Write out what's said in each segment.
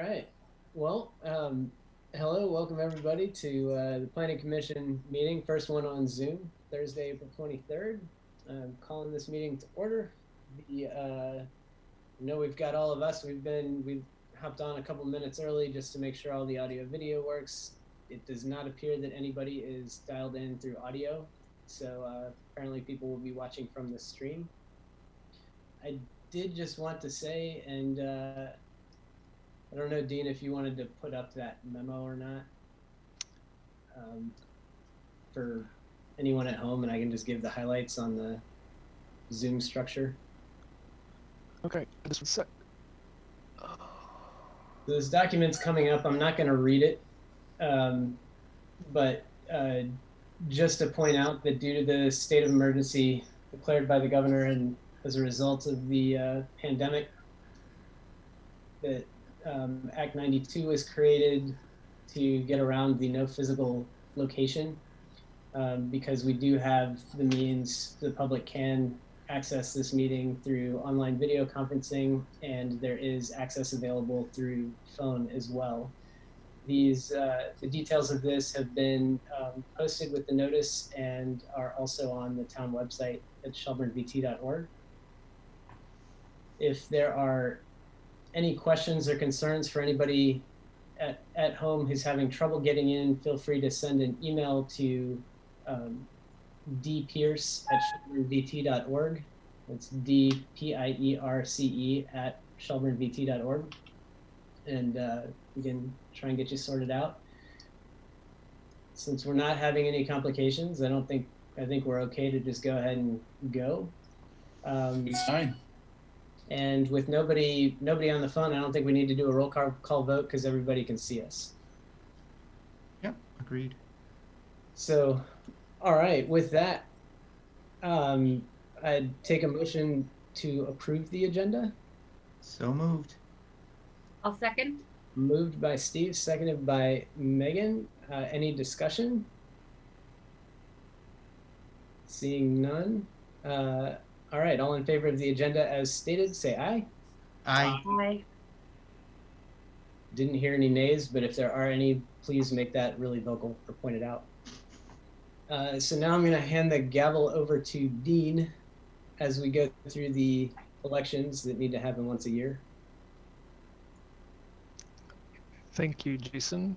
right. Well, hello, welcome everybody to the Planning Commission meeting, first one on Zoom, Thursday, April 23rd. I'm calling this meeting to order. I know we've got all of us. We've hopped on a couple minutes early just to make sure all the audio video works. It does not appear that anybody is dialed in through audio, so apparently people will be watching from the stream. I did just want to say, and I don't know, Dean, if you wanted to put up that memo or not for anyone at home, and I can just give the highlights on the Zoom structure. Okay, just a sec. This document's coming up. I'm not going to read it, but just to point out that due to the state of emergency declared by the governor and as a result of the pandemic, that Act 92 was created to get around the no physical location because we do have the means the public can access this meeting through online video conferencing, and there is access available through phone as well. These the details of this have been posted with the notice and are also on the town website at shelburnevt.org. If there are any questions or concerns for anybody at home who's having trouble getting in, feel free to send an email to dpierce@shelburnevt.org. It's dpierce@shelburnevt.org, and we can try and get you sorted out. Since we're not having any complications, I think we're okay to just go ahead and go. It's fine. And with nobody on the phone, I don't think we need to do a roll call vote because everybody can see us. Yep, agreed. So, all right, with that, I'd take a motion to approve the agenda. So moved. I'll second. Moved by Steve, seconded by Megan. Any discussion? Seeing none. All right, all in favor of the agenda as stated, say aye. Aye. Aye. Didn't hear any nays, but if there are any, please make that really vocal or point it out. So now I'm going to hand the gavel over to Dean as we go through the elections that need to happen once a year. Thank you, Jason.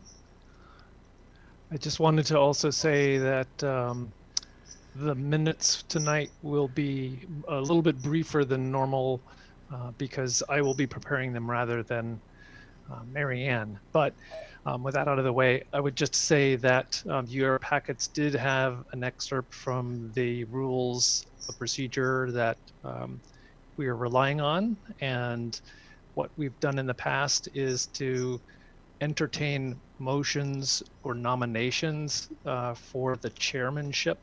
I just wanted to also say that the minutes tonight will be a little bit briefer than normal because I will be preparing them rather than Mary Ann. But with that out of the way, I would just say that your packets did have an excerpt from the rules of procedure that we are relying on. And what we've done in the past is to entertain motions or nominations for the chairmanship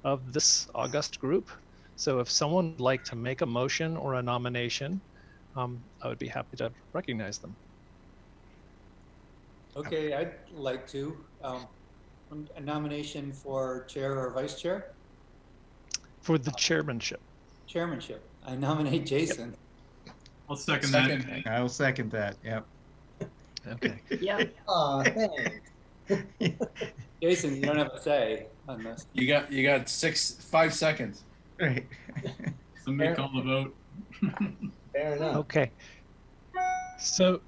of this august group. So if someone would like to make a motion or a nomination, I would be happy to recognize them. Okay, I'd like to. A nomination for chair or vice chair? For the chairmanship. Chairmanship. I nominate Jason. I'll second that. I'll second that. Yep. Okay. Yeah. Oh, thanks. Jason, you don't have a say on this. You got 5 seconds. Right. Somebody call the vote. Fair enough. Okay. So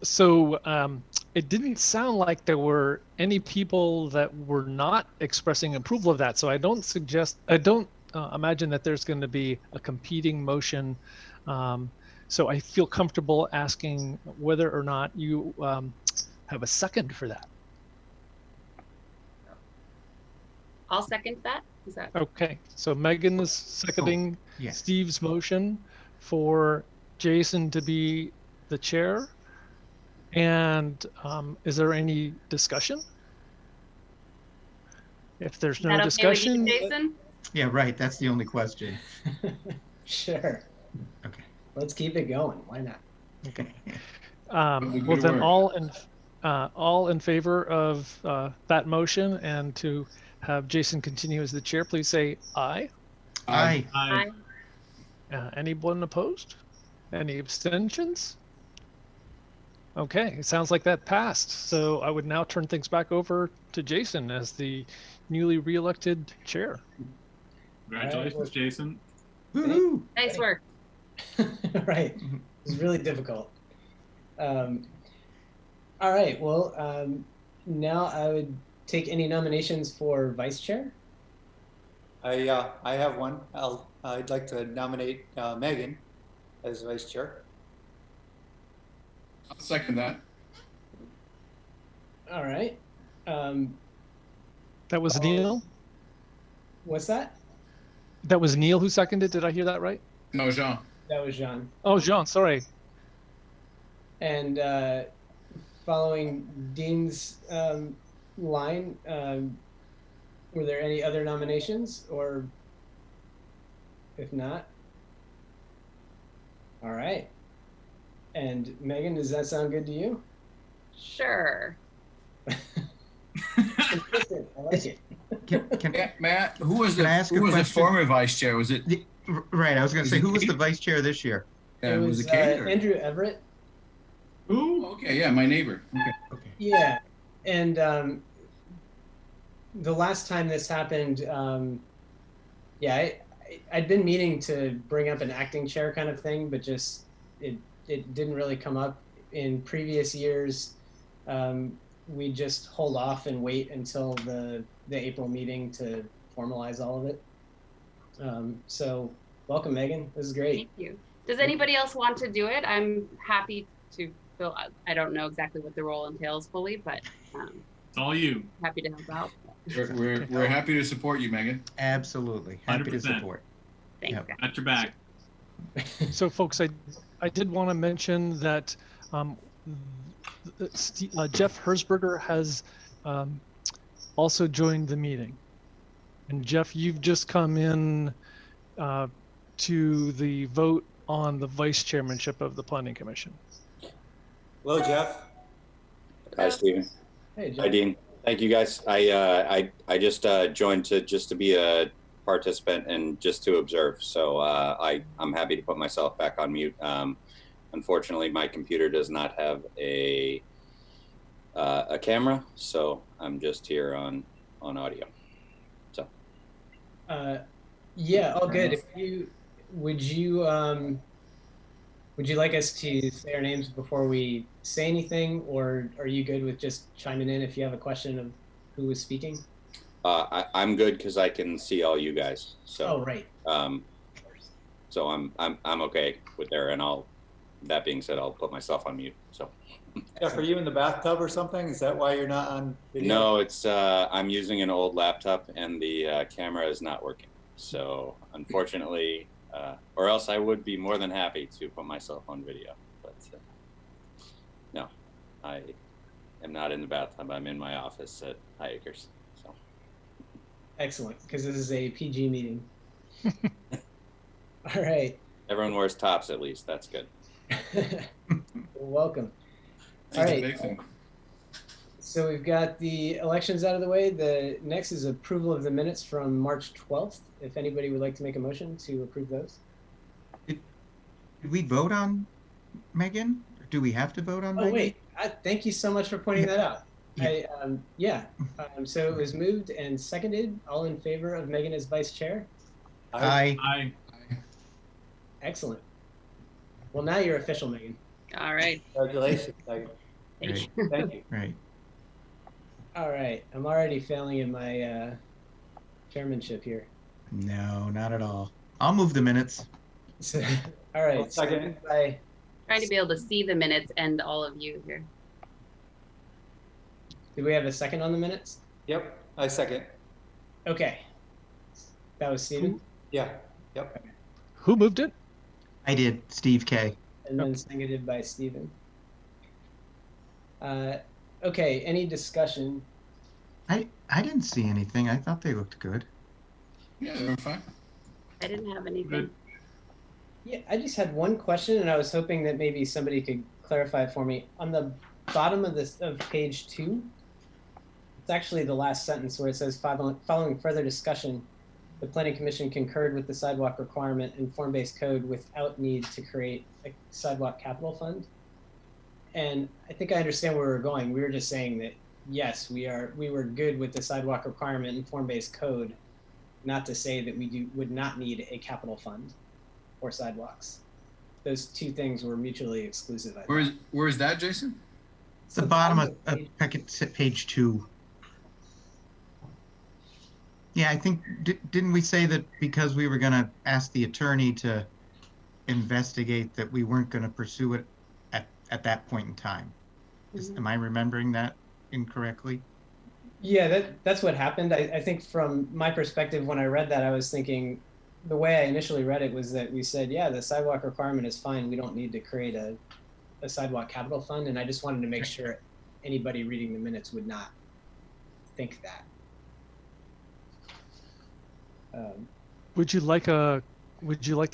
it didn't sound like there were any people that were not expressing approval of that. So I don't imagine that there's going to be a competing motion. So I feel comfortable asking whether or not you have a second for that. I'll second that. Is that Okay? So Megan is seconding yes. Steve's motion for Jason to be the chair. And is there any discussion? If there's no discussion, with you, Jason? Yeah, right. That's the only question. Sure. Okay. Let's keep it going. Why not? okay. Well, then all in favor of that motion and to have Jason continue as the chair, please say aye. Aye. Aye. Anyone opposed? Any abstentions? Okay, it sounds like that passed. So I would now turn things back over to Jason as the newly re-elected chair. Congratulations, well- Jason. Woohoo! Nice work. Right. It's really difficult. All right. Well, now I would take any nominations for vice chair. I have one. I'd like to nominate Megan as vice chair. I'll second that. All right. That was Oh. Neil? What's that? That was Neil who seconded? Did I hear that right? No, Jean. That was Jean. Oh, Jean, sorry. And following Dean's line, were there any other nominations, or if not? All right. And Megan, does that sound good to you? Sure. Consistent. I like it. Yeah, Matt, who was Can I ask a the question? former vice chair? Was it? Right, I was going to Is say, it who was Kate? the vice chair this year? It was was it Kate? Or? Andrew Everett. Who? Okay, yeah, my neighbor. Okay. Okay. Yeah, and the last time this happened, yeah, I'd been meaning to bring up an acting chair kind of thing, but just it didn't really come up. In previous years, we just hold off and wait until the April meeting to formalize all of it. So welcome, Megan. This is great. Thank you. Does anybody else want to do it? I'm happy to fill. I don't know exactly what the role entails fully, but It's all you. happy to help out. We're happy to support you, Megan. Absolutely. Happy to 100%. support. Thanks, Yep. guys. Got your back. So, folks, I did want to mention that Jeff Herzberger has also joined the meeting. And Jeff, you've just come in to the vote on the vice chairmanship of the Planning Commission. Hello, Jeff. Hi, Stephen. Hey, Hi, Jeff. Dean. Thank you, guys. I just joined to be a participant and just to observe. So I'm happy to put myself back on mute. Unfortunately, my computer does not have a camera, so I'm just here on audio. So Yeah, all good. If you would you like us to say our names before we say anything, or are you good with just chiming in if you have a question of who was speaking? I'm good because I can see all you guys. So Oh, right. so I'm okay with there, and that being said, I'll put myself on mute. So Jeff, are you in the bathtub or something? Is that why you're not on video? no, it's I'm using an old laptop and the camera is not working. So unfortunately, or else I would be more than happy to put myself on video. But no, I am not in the bathtub. I'm in my office at High Acres. So Excellent, because this is a PG meeting. All right. everyone wears tops at least. That's good. Welcome. All That's a right. big thing. So we've got the elections out of the way. The next is approval of the minutes from March 12th. If anybody would like to make a motion to approve those. Did we vote on Megan? Or do we have to vote on Oh, Megan? wait. Thank you so much for pointing that out. Yeah. So it was moved and seconded. All in favor of Megan as vice chair? Aye. Aye. Excellent. Well, now you're official, Megan. All right. Congratulations. Thank Right. you. Thank you. Right. All right. I'm already failing in my chairmanship here. No, not at all. I'll move the minutes. So, all right. I'll second. Seconded by Trying to be able to see the minutes and all of you here. Do we have a second on the minutes? Yep, I second. Okay. That was Stephen, Yeah, yep. Who moved it? I did. Steve K. and then seconded by Stephen. Okay, any discussion? I didn't see anything. I thought they looked good. Yeah, they were fine. I didn't have anything. Good. Yeah, I just had one question, and I was hoping that maybe somebody could clarify it for me. On the bottom of page 2, it's actually the last sentence where it says, following further discussion, the Planning Commission concurred with the sidewalk requirement in form-based code without need to create a sidewalk capital fund. And I think I understand where we're going. We were just saying that, yes, we were good with the sidewalk requirement and form-based code, not to say that we would not need a capital fund for sidewalks. Those two things were mutually exclusive. Where's that, Jason? It's the bottom of page 2. Yeah, I think, didn't we say that because we were going to ask the attorney to investigate, that we weren't going to pursue it at that point in time? Am I remembering that incorrectly? Yeah, that's what happened. I think from my perspective, when I read that, I was thinking, the way I initially read it was that we said, yeah, the sidewalk requirement is fine. We don't need to create a sidewalk capital fund. And I just wanted to make sure anybody reading the minutes would not think that. Would you like to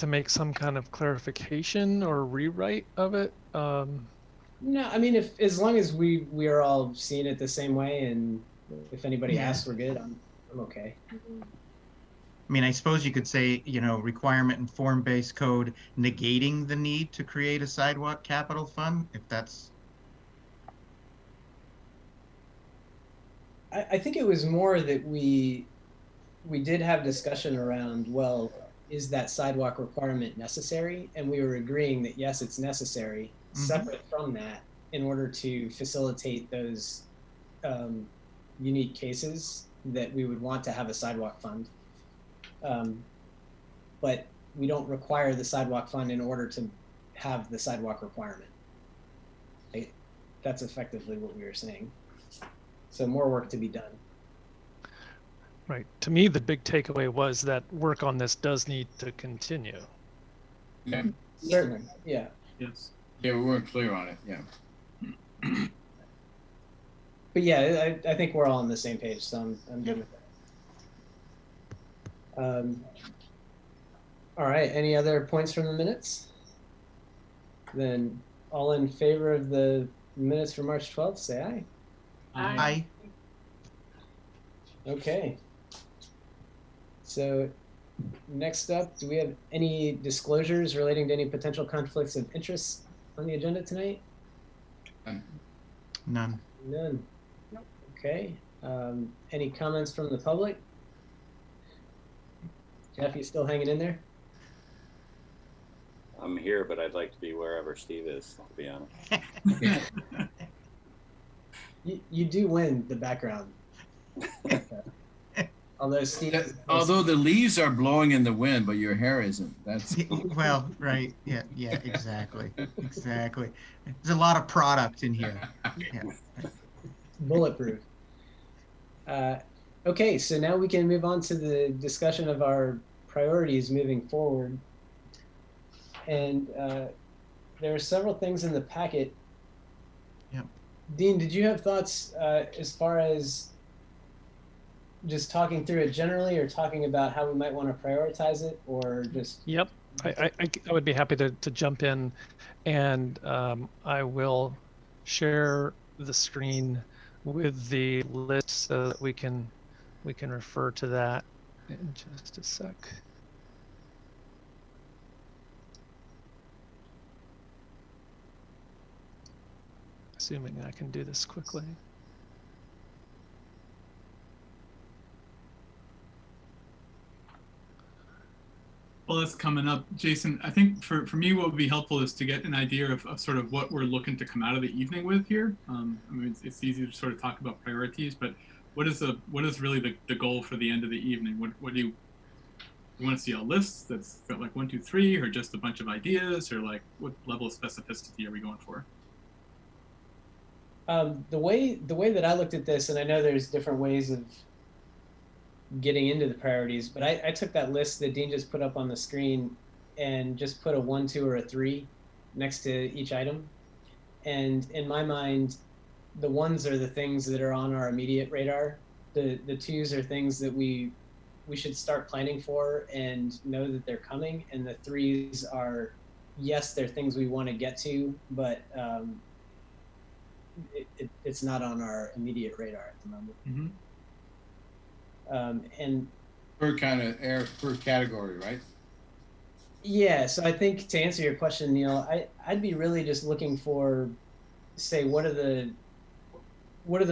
make some kind of clarification or rewrite of it? No, I mean, as long as we are all seeing it the same way, and if anybody asks, we're good. I'm okay. I mean, I suppose you could say, requirement and form-based code negating the need to create a sidewalk capital fund, if that's. I think it was more that we did have discussion around, well, is that sidewalk requirement necessary? And we were agreeing that yes, it's necessary. Separate from that, in order to facilitate those unique cases, that we would want to have a sidewalk fund. But we don't require the sidewalk fund in order to have the sidewalk requirement. That's effectively what we were saying. So more work to be done. Right. To me, the big takeaway was that work on this does need to continue. Yeah. Certainly, yeah. Yes. Yeah, we weren't clear on it. Yeah. But yeah, I think we're all on the same page, so I'm good with that. All right, any other points from the minutes? Then all in favor of the minutes for March 12th, say aye. Aye. Okay. So next up, do we have any disclosures relating to any potential conflicts of interest on the agenda tonight? None. None. Okay. Any comments from the public? Jeff, you still hanging in there? I'm here, but I'd like to be wherever Steve is, to be honest. You do win the background. Although Steve, Although the leaves are blowing in the wind, but your hair isn't. That's Well, right. Yeah, exactly. Exactly. There's a lot of product in here. Yeah. bulletproof. Okay, so now we can move on to the discussion of our priorities moving forward. And there are several things in the packet. Yep. Dean, did you have thoughts as far as just talking through it generally, or talking about how we might want to prioritize it, or just? Yep, I would be happy to jump in, and I will share the screen with the list so that we can refer to that in just a sec. Assuming I can do this quickly. Well, that's coming up. Jason, I think for me, what would be helpful is to get an idea of sort of what we're looking to come out of the evening with here. I mean, it's easy to sort of talk about priorities, but what is really the goal for the end of the evening? What do you want to see? A list that's got like 1, 2, 3, or just a bunch of ideas, or like what level of specificity are we going for? The way that I looked at this, and I know there's different ways of getting into the priorities, but I took that list that Dean just put up on the screen and just put a 1, 2, or a 3 next to each item. And in my mind, the 1s are the things that are on our immediate radar. The 2s are things that we should start planning for and know that they're coming. And the 3s are, yes, they're things we want to get to, but it's not on our immediate radar at the moment. Mm-hmm. And per category, right? Yeah, so I think to answer your question, Neil, I'd be really just looking for say what are the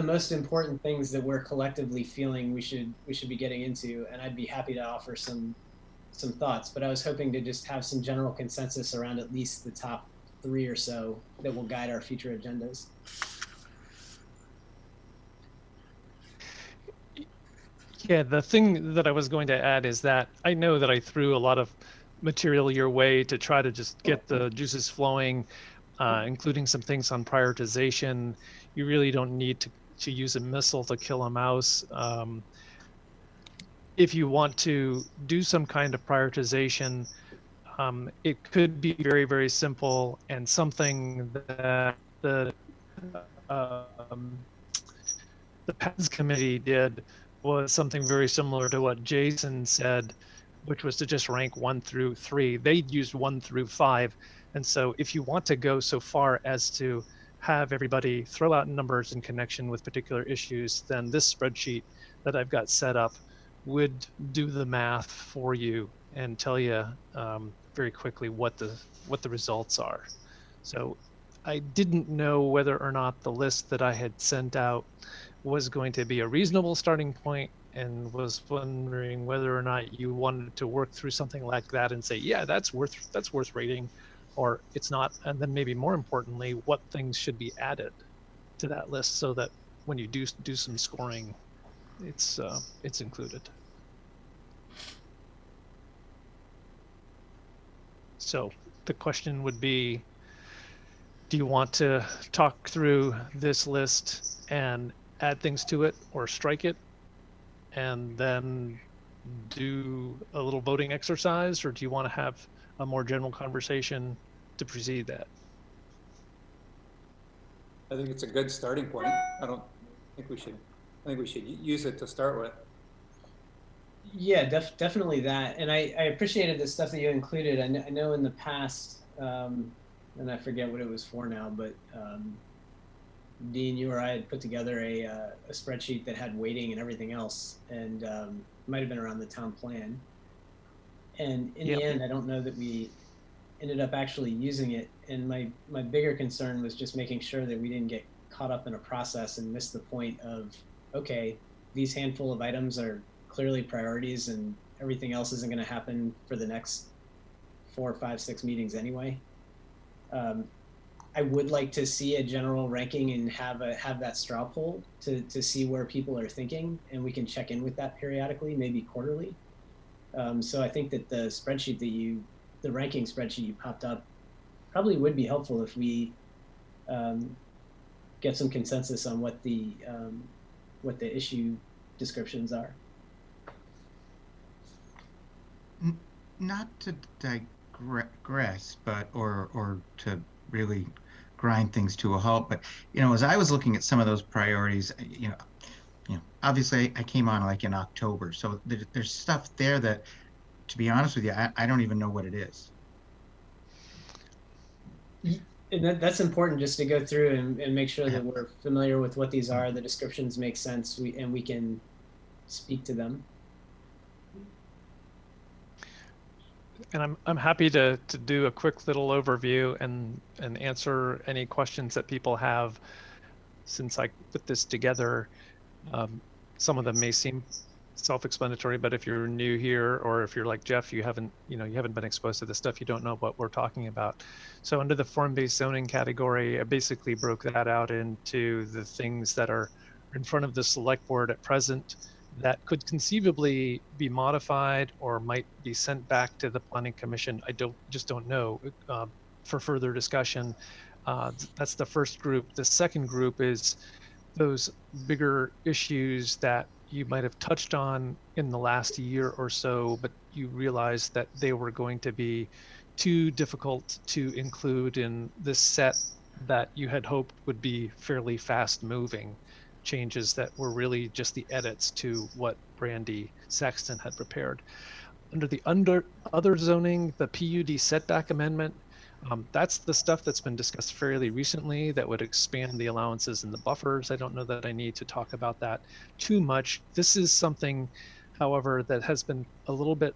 most important things that we're collectively feeling we should be getting into, and I'd be happy to offer some thoughts. But I was hoping to just have some general consensus around at least the top 3 or so that will guide our future agendas. Yeah, the thing that I was going to add is that I know that I threw a lot of material your way to try to just get the juices flowing, including some things on prioritization. You really don't need to use a missile to kill a mouse. If you want to do some kind of prioritization, it could be very, very simple, and something that the PATS committee did was something very similar to what Jason said, which was to just rank 1 through 3. They used 1 through 5. And so if you want to go so far as to have everybody throw out numbers in connection with particular issues, then this spreadsheet that I've got set up would do the math for you and tell you very quickly what the results are. So I didn't know whether or not the list that I had sent out was going to be a reasonable starting point, and was wondering whether or not you wanted to work through something like that and say, yeah, that's worth rating, or it's not. And then maybe more importantly, what things should be added to that list so that when you do some scoring, it's included. So the question would be, do you want to talk through this list and add things to it, or strike it and then do a little voting exercise, or do you want to have a more general conversation to precede that? I think it's a good starting point. I think we should use it to start with. Yeah, definitely that. And I appreciated the stuff that you included. I know in the past, and I forget what it was for now, but Dean, you or I had put together a spreadsheet that had weighting and everything else, and it might have been around the town plan. And in the end, I don't know that we ended up actually using it. And my bigger concern was just making sure that we didn't get caught up in a process and miss the point of, okay, these handful of items are clearly priorities, and everything else isn't going to happen for the next 4, 5, 6 meetings anyway. I would like to see a general ranking and have that straw poll to see where people are thinking, and we can check in with that periodically, maybe quarterly. So I think that the spreadsheet the ranking spreadsheet you popped up probably would be helpful if we get some consensus on what the issue descriptions are. Not to digress, but or to really grind things to a halt, but as I was looking at some of those priorities, obviously I came on like in October, so there's stuff there that, to be honest with you, I don't even know what it is. And that's important, just to go through and make sure that we're familiar with what these are, the descriptions make sense, and we can speak to them. And I'm happy to do a quick little overview and answer any questions that people have. Since I put this together, some of them may seem self-explanatory, but if you're new here, or if you're like Jeff, you haven't been exposed to this stuff, you don't know what we're talking about. So under the form-based zoning category, I basically broke that out into the things that are in front of the select board at present that could conceivably be modified or might be sent back to the planning commission. I just don't know, for further discussion. That's the first group. The second group is those bigger issues that you might have touched on in the last year or so, but you realized that they were going to be too difficult to include in this set that you had hoped would be fairly fast moving changes that were really just the edits to what Brandy Saxton had prepared. Under the other zoning, the PUD setback amendment, that's the stuff that's been discussed fairly recently that would expand the allowances and the buffers. I don't know that I need to talk about that too much. This is something, however, that has been a little bit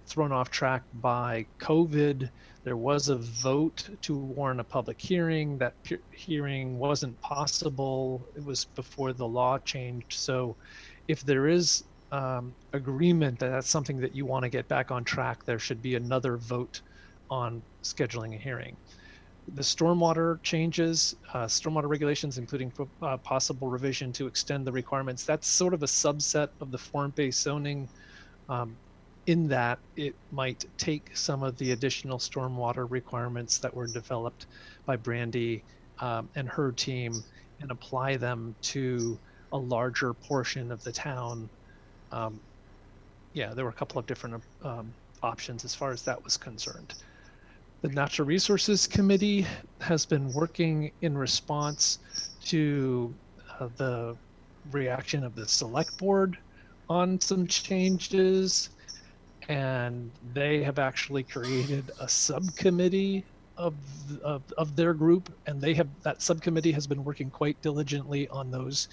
thrown off track by COVID. There was a vote to warn a public hearing. That hearing wasn't possible. It was before the law changed. So if there is agreement that that's something that you want to get back on track, there should be another vote on scheduling a hearing. The stormwater changes, stormwater regulations, including possible revision to extend the requirements, that's sort of a subset of the form-based zoning, in that it might take some of the additional stormwater requirements that were developed by Brandy and her team and apply them to a larger portion of the town. Yeah, there were a couple of different options as far as that was concerned. The Natural Resources Committee has been working in response to the reaction of the Select Board on some changes, and they have actually created a subcommittee of their group, and that subcommittee has been working quite diligently on those.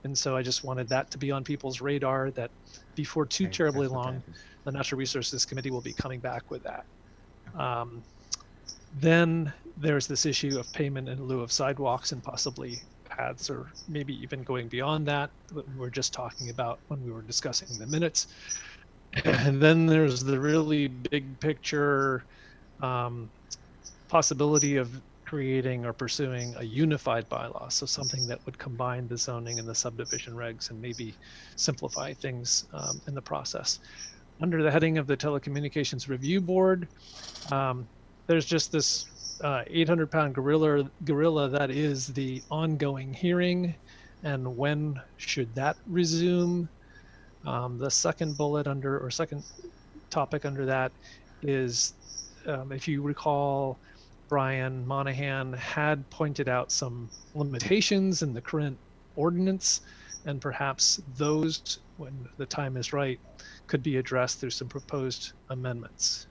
And so I just wanted that to be on people's radar, that before too terribly long, the Natural Resources Committee will be coming back with that. Then there's this issue of payment in lieu of sidewalks and possibly paths, or maybe even going beyond that, that we were just talking about when we were discussing the minutes. And then there's the really big picture possibility of creating or pursuing a unified bylaw. So something that would combine the zoning and the subdivision regs and maybe simplify things in the process. Under the heading of the Telecommunications Review Board, there's just this 800-pound gorilla that is the ongoing hearing, and when should that resume? The second bullet under, or second topic under that is, if you recall, Brian Monahan had pointed out some limitations in the current ordinance, and perhaps those, when the time is right, could be addressed through some proposed amendments.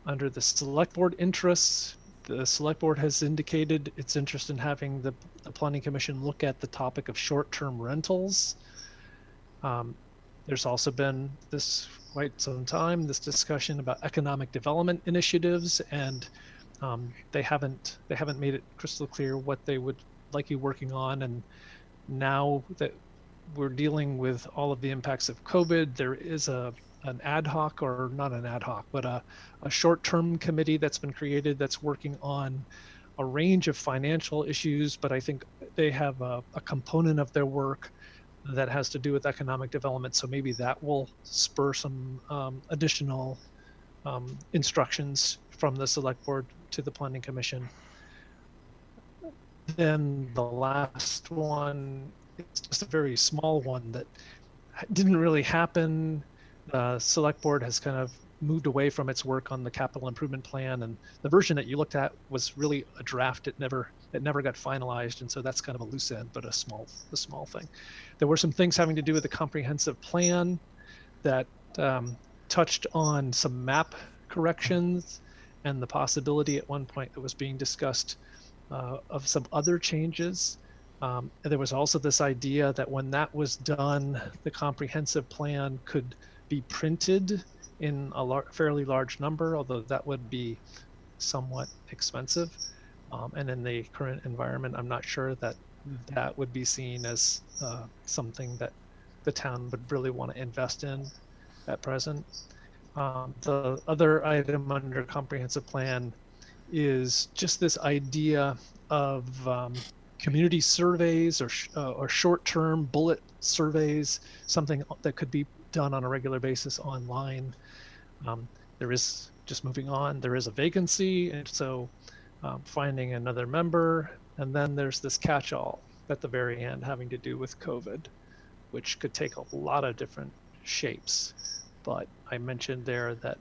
Under the Select Board interests, the Select Board has indicated its interest in having the Planning Commission look at the topic of short-term rentals. There's also been this quite some time, this discussion about economic development initiatives, and they haven't made it crystal clear what they would like you working on. And now that we're dealing with all of the impacts of COVID, there is an ad hoc, or not an ad hoc, but a short-term committee that's been created that's working on a range of financial issues, but I think they have a component of their work that has to do with economic development. So maybe that will spur some additional instructions from the Select Board to the Planning Commission. Then the last one is just a very small one that didn't really happen. The Select Board has kind of moved away from its work on the capital improvement plan, and the version that you looked at was really a draft. It never got finalized, and so that's kind of a loose end, but a small thing. There were some things having to do with the comprehensive plan that touched on some map corrections and the possibility at one point that was being discussed of some other changes. And there was also this idea that when that was done, the comprehensive plan could be printed in a fairly large number, although that would be somewhat expensive. And in the current environment, I'm not sure that that would be seen as something that the town would really want to invest in at present. The other item under comprehensive plan is just this idea of community surveys or short-term bullet surveys, something that could be done on a regular basis online. There is, just moving on, there is a vacancy, and so finding another member. And then there's this catch-all at the very end having to do with COVID, which could take a lot of different shapes. But I mentioned there that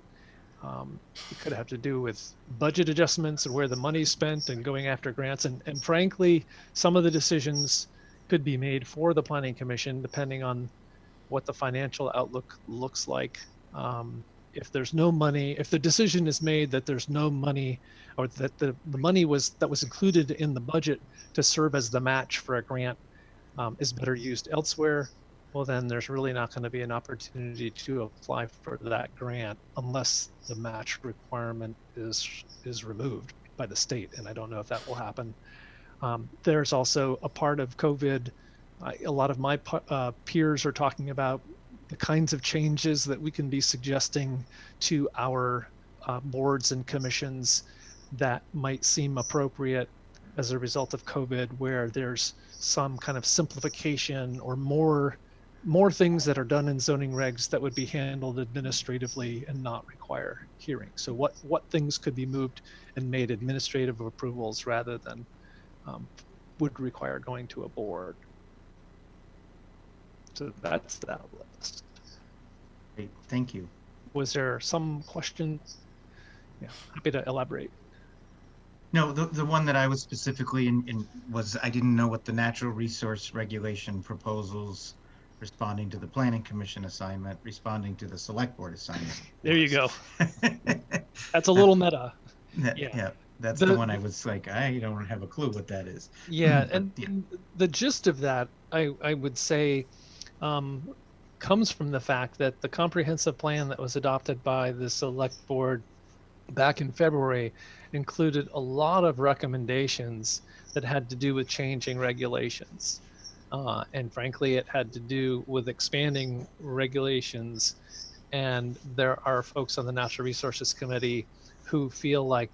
it could have to do with budget adjustments and where the money's spent and going after grants. And frankly, some of the decisions could be made for the Planning Commission depending on what the financial outlook looks like. If there's no money, if the decision is made that there's no money, or that the money that was included in the budget to serve as the match for a grant is better used elsewhere, well, then there's really not going to be an opportunity to apply for that grant unless the match requirement is removed by the state, and I don't know if that will happen. There's also a part of COVID. A lot of my peers are talking about the kinds of changes that we can be suggesting to our boards and commissions that might seem appropriate as a result of COVID, where there's some kind of simplification or more things that are done in zoning regs that would be handled administratively and not require hearing. So what things could be moved and made administrative approvals rather than would require going to a board. So that's that list. Great, thank you. Was there some question? Yeah, happy to elaborate. No, the one that I was specifically in was I didn't know what the natural resource regulation proposals responding to the planning commission assignment, responding to the select board assignment. There you go. That's a little meta. Yeah, that's the one I was like, I don't have a clue what that is. Yeah, But, and the gist of that, I would say, comes from the fact that the comprehensive plan that was adopted by the select board back in February included a lot of recommendations that had to do with changing regulations. And frankly, it had to do with expanding regulations. And there are folks on the Natural Resources Committee who feel like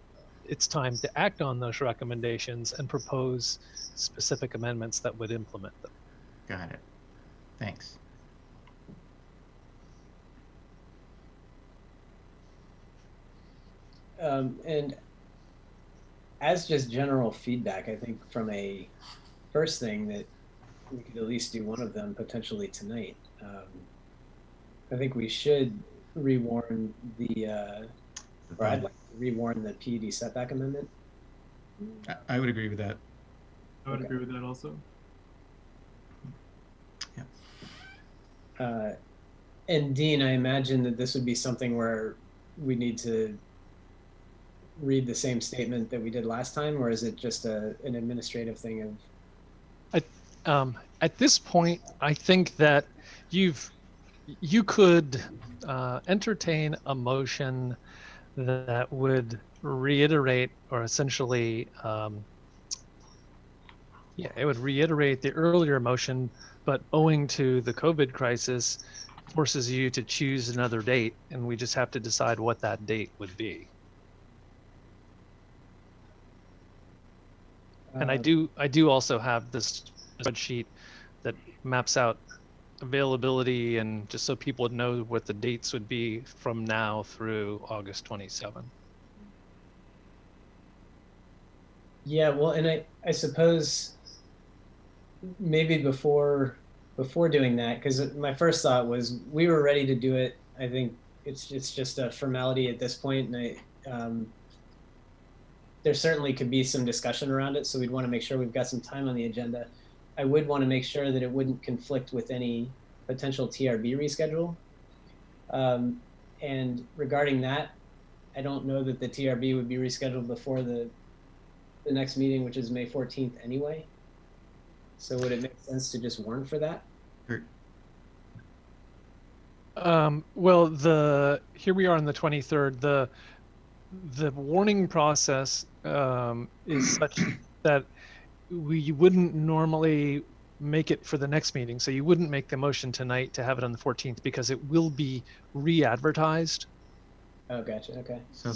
it's time to act on those recommendations and propose specific amendments that would implement them. got it. Thanks. And as just general feedback, I think from a first thing that we could at least do one of them potentially tonight. I think we should rewarn the, or I'd like to rewarn the PUD setback amendment. I would agree with that. I would agree with that also. And Dean, I imagine that this would be something where we need to read the same statement that we did last time, or is it just an administrative thing of? At this point, I think that you could entertain a motion that would reiterate or essentially, it would reiterate the earlier motion, but owing to the COVID crisis, forces you to choose another date, and we just have to decide what that date would be. And I do also have this spreadsheet that maps out availability, and just so people would know what the dates would be from now through August 27. Yeah, well, and I suppose maybe before doing that, because my first thought was we were ready to do it. I think it's just a formality at this point, and there certainly could be some discussion around it, so we'd want to make sure we've got some time on the agenda. I would want to make sure that it wouldn't conflict with any potential TRB reschedule. And regarding that, I don't know that the TRB would be rescheduled before the next meeting, which is May 14th anyway. So would it make sense to just warn for that? Sure. Well, here we are on the 23rd. The warning process is such that we wouldn't normally make it for the next meeting. So you wouldn't make the motion tonight to have it on the 14th because it will be re-advertised. Oh, gotcha. Okay. So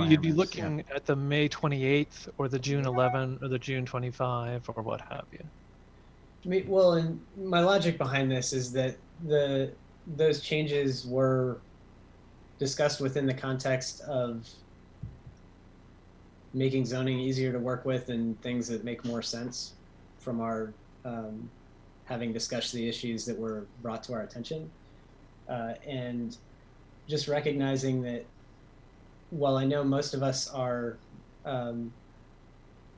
you'd be requirements, looking at the May 28th or the June 11 or the June 25 or what have you. Well, and my logic behind this is that those changes were discussed within the context of making zoning easier to work with and things that make more sense from our having discussed the issues that were brought to our attention. And just recognizing that while I know most of us are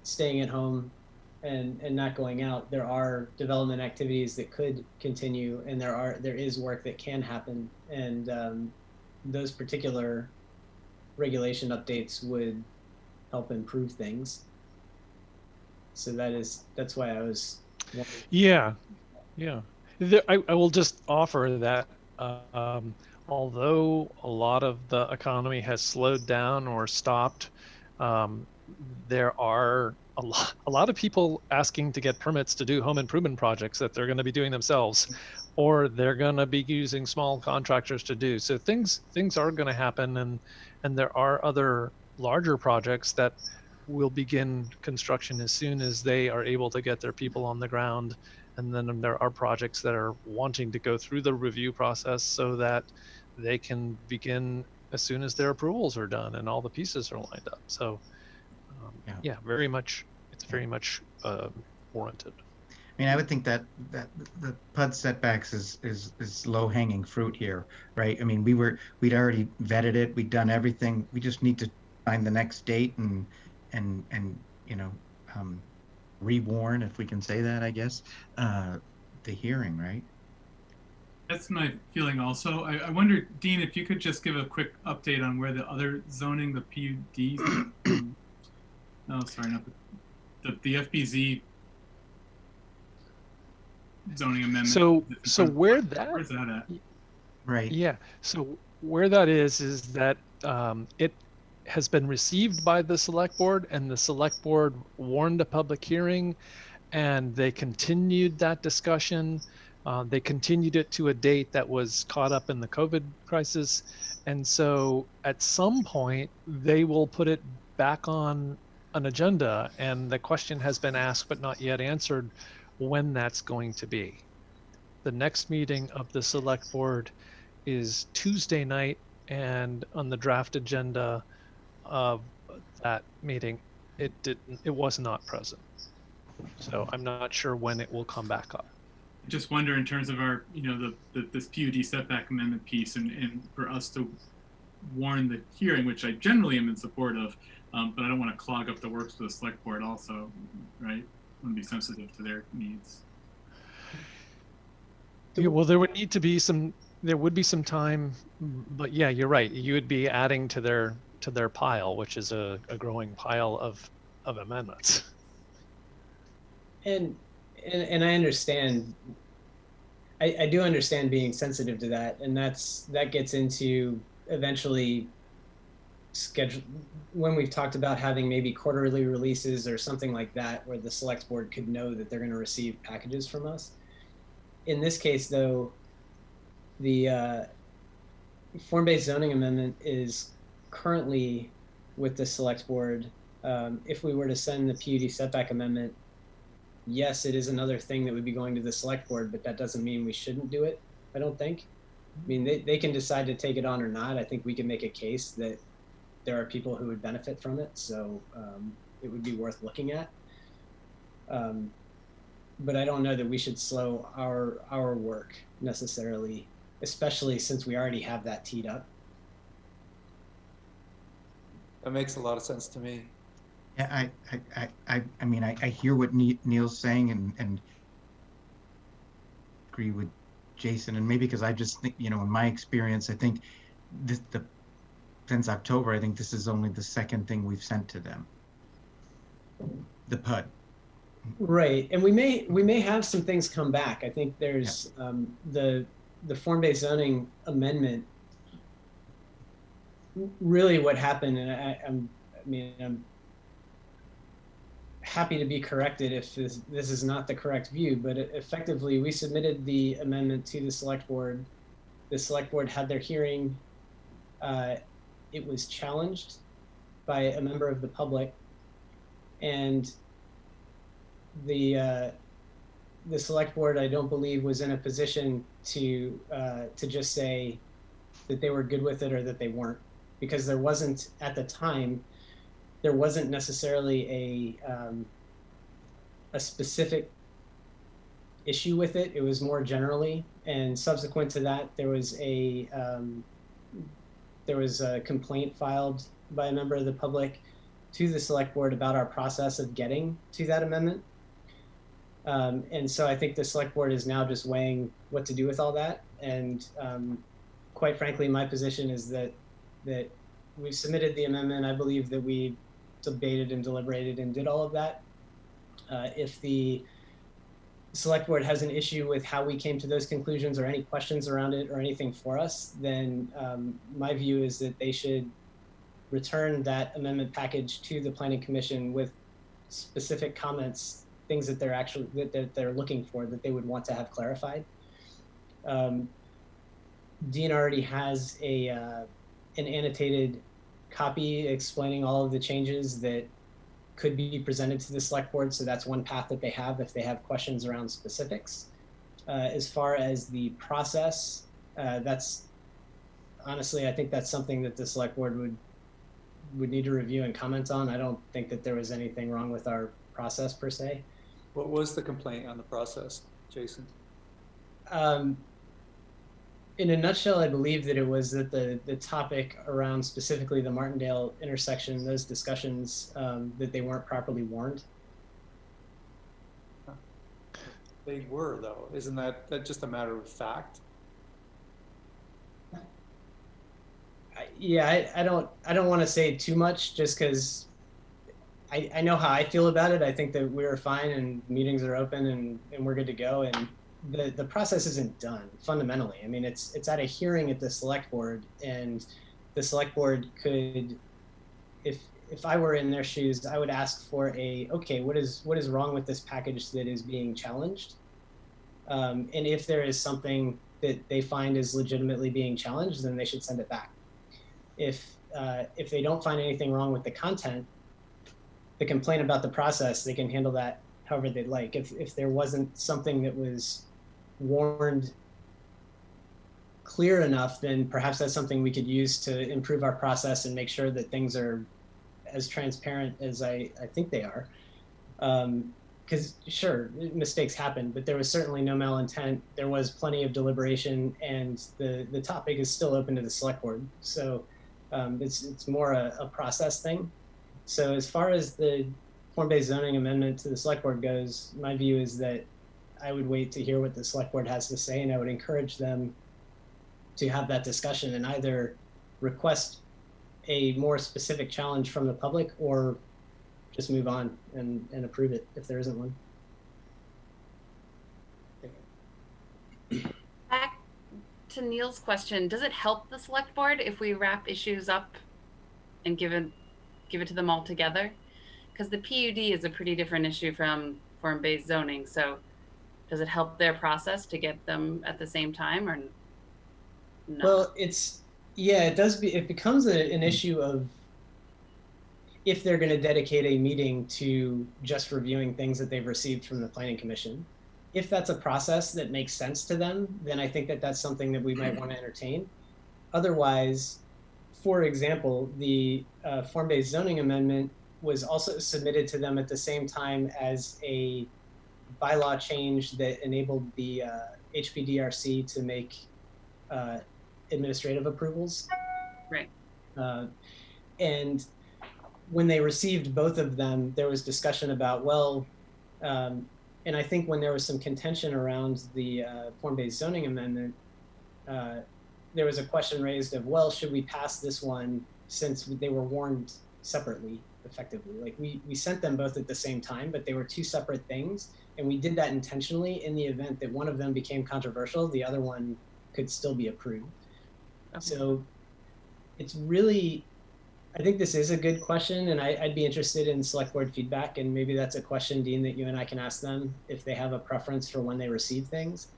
staying at home and not going out, there are development activities that could continue, and there is work that can happen, and those particular regulation updates would help improve things. So that's why I was wondering. Yeah. I will just offer that although a lot of the economy has slowed down or stopped, um, there are a lot of people asking to get permits to do home improvement projects that they're going to be doing themselves, or they're going to be using small contractors to do. So things are going to happen, and there are other larger projects that will begin construction as soon as they are able to get their people on the ground. And then there are projects that are wanting to go through the review process so that they can begin as soon as their approvals are done and all the pieces are lined up. So yeah, very much, it's very much warranted. I mean, I would think that the PUD setbacks is low hanging fruit here, right? I mean, we'd already vetted it, we'd done everything. We just need to find the next date and you know, rewarn, if we can say that, I guess, the hearing, right? That's my feeling also. I wonder, Dean, if you could just give a quick update on where the other zoning, the PUD, no, sorry, not the FBZ zoning amendment. So where's that at? Right. Yeah. So where that is that it has been received by the select board, and the select board warned a public hearing, and they continued that discussion. They continued it to a date that was caught up in the COVID crisis. And so at some point, they will put it back on an agenda. And the question has been asked, but not yet answered, when that's going to be. The next meeting of the select board is Tuesday night, and on the draft agenda of that meeting, it was not present. So I'm not sure when it will come back up. Just wonder, in terms of our, you know, this PUD setback amendment piece, and for us to warn the hearing, which I generally am in support of, but I don't want to clog up the works for the select board also, right? I want to be sensitive to their needs. Yeah, well, there would need to be there would be some time, but yeah, you're right. You would be adding to their pile, which is a growing pile of amendments. And I understand. I do understand being sensitive to that, and that gets into eventually schedule when we've talked about having maybe quarterly releases or something like that, where the select board could know that they're going to receive packages from us. In this case, though, the form-based zoning amendment is currently with the select board. If we were to send the PUD setback amendment, yes, it is another thing that would be going to the select board, but that doesn't mean we shouldn't do it, I don't think. I mean, they can decide to take it on or not. I think we can make a case that there are people who would benefit from it, so it would be worth looking at. But I don't know that we should slow our work necessarily, especially since we already have that teed up. That makes a lot of sense to me. Yeah, I mean, I hear what Neil's saying and agree with Jason, and maybe because I just think, you know, in my experience, I think since October, I think this is only the second thing we've sent to them. The PUD. Right, and we may have some things come back. I think there's the form-based zoning amendment. Really, what happened, and I'm happy to be corrected if this is not the correct view, but effectively we submitted the amendment to the select board. The select board had their hearing. It was challenged by a member of the public, and the select board, I don't believe, was in a position to just say that they were good with it or that they weren't, because there wasn't, at the time, there wasn't necessarily a specific issue with it. It was more generally, and subsequent to that, there was a complaint filed by a member of the public to the select board about our process of getting to that amendment. And so I think the select board is now just weighing what to do with all that. And quite frankly, my position is that we've submitted the amendment. I believe that we debated and deliberated and did all of that. If the select board has an issue with how we came to those conclusions or any questions around it or anything for us, then my view is that they should return that amendment package to the Planning Commission with specific comments, things that they're actually that they're looking for, that they would want to have clarified. Dean already has a an annotated copy explaining all of the changes that could be presented to the select board. So that's one path that they have if they have questions around specifics. As far as the process, that's honestly, I think that's something that the select board would need to review and comment on. I don't think that there was anything wrong with our process per se. What was the complaint on the process, Jason? In a nutshell, I believe that it was that the topic around specifically the Martindale intersection, those discussions, that they weren't properly warned. They were, though. Isn't that just a matter of fact? Yeah, I don't want to say too much just because I know how I feel about it. I think that we're fine and meetings are open and we're good to go. And the process isn't done fundamentally. I mean, it's at a hearing at the select board, and the select board could, if I were in their shoes, I would ask for okay, what is wrong with this package that is being challenged? And if there is something that they find is legitimately being challenged, then they should send it back. If they don't find anything wrong with the content, the complaint about the process, they can handle that however they'd like. If there wasn't something that was warned clear enough, then perhaps that's something we could use to improve our process and make sure that things are as transparent as I think they are. Because sure, mistakes happen, but there was certainly no malintent. There was plenty of deliberation, and the topic is still open to the select board. So it's more a process thing. So as far as the form-based zoning amendment to the select board goes, my view is that I would wait to hear what the select board has to say, and I would encourage them to have that discussion and either request a more specific challenge from the public or just move on and approve it if there isn't one. Back to Neil's question, does it help the select board if we wrap issues up and give it to them all together? Because the PUD is a pretty different issue from form-based zoning. So does it help their process to get them at the same time, or no? Well, it does. It becomes an issue of if they're going to dedicate a meeting to just reviewing things that they've received from the Planning Commission. If that's a process that makes sense to them, then I think that that's something that we might want to entertain. Otherwise, for example, the form-based zoning amendment was also submitted to them at the same time as a bylaw change that enabled the HPDRC to make administrative approvals. Right. And when they received both of them, there was discussion about, well, and I think when there was some contention around the form-based zoning amendment, there was a question raised of, well, should we pass this one since they were warned separately, effectively? Like we sent them both at the same time, but they were two separate things. And we did that intentionally in the event that one of them became controversial, the other one could still be approved. Okay. So it's really, I think this is a good question, and I'd be interested in select board feedback, and maybe that's a question, Dean, that you and I can ask them if they have a preference for when they receive things.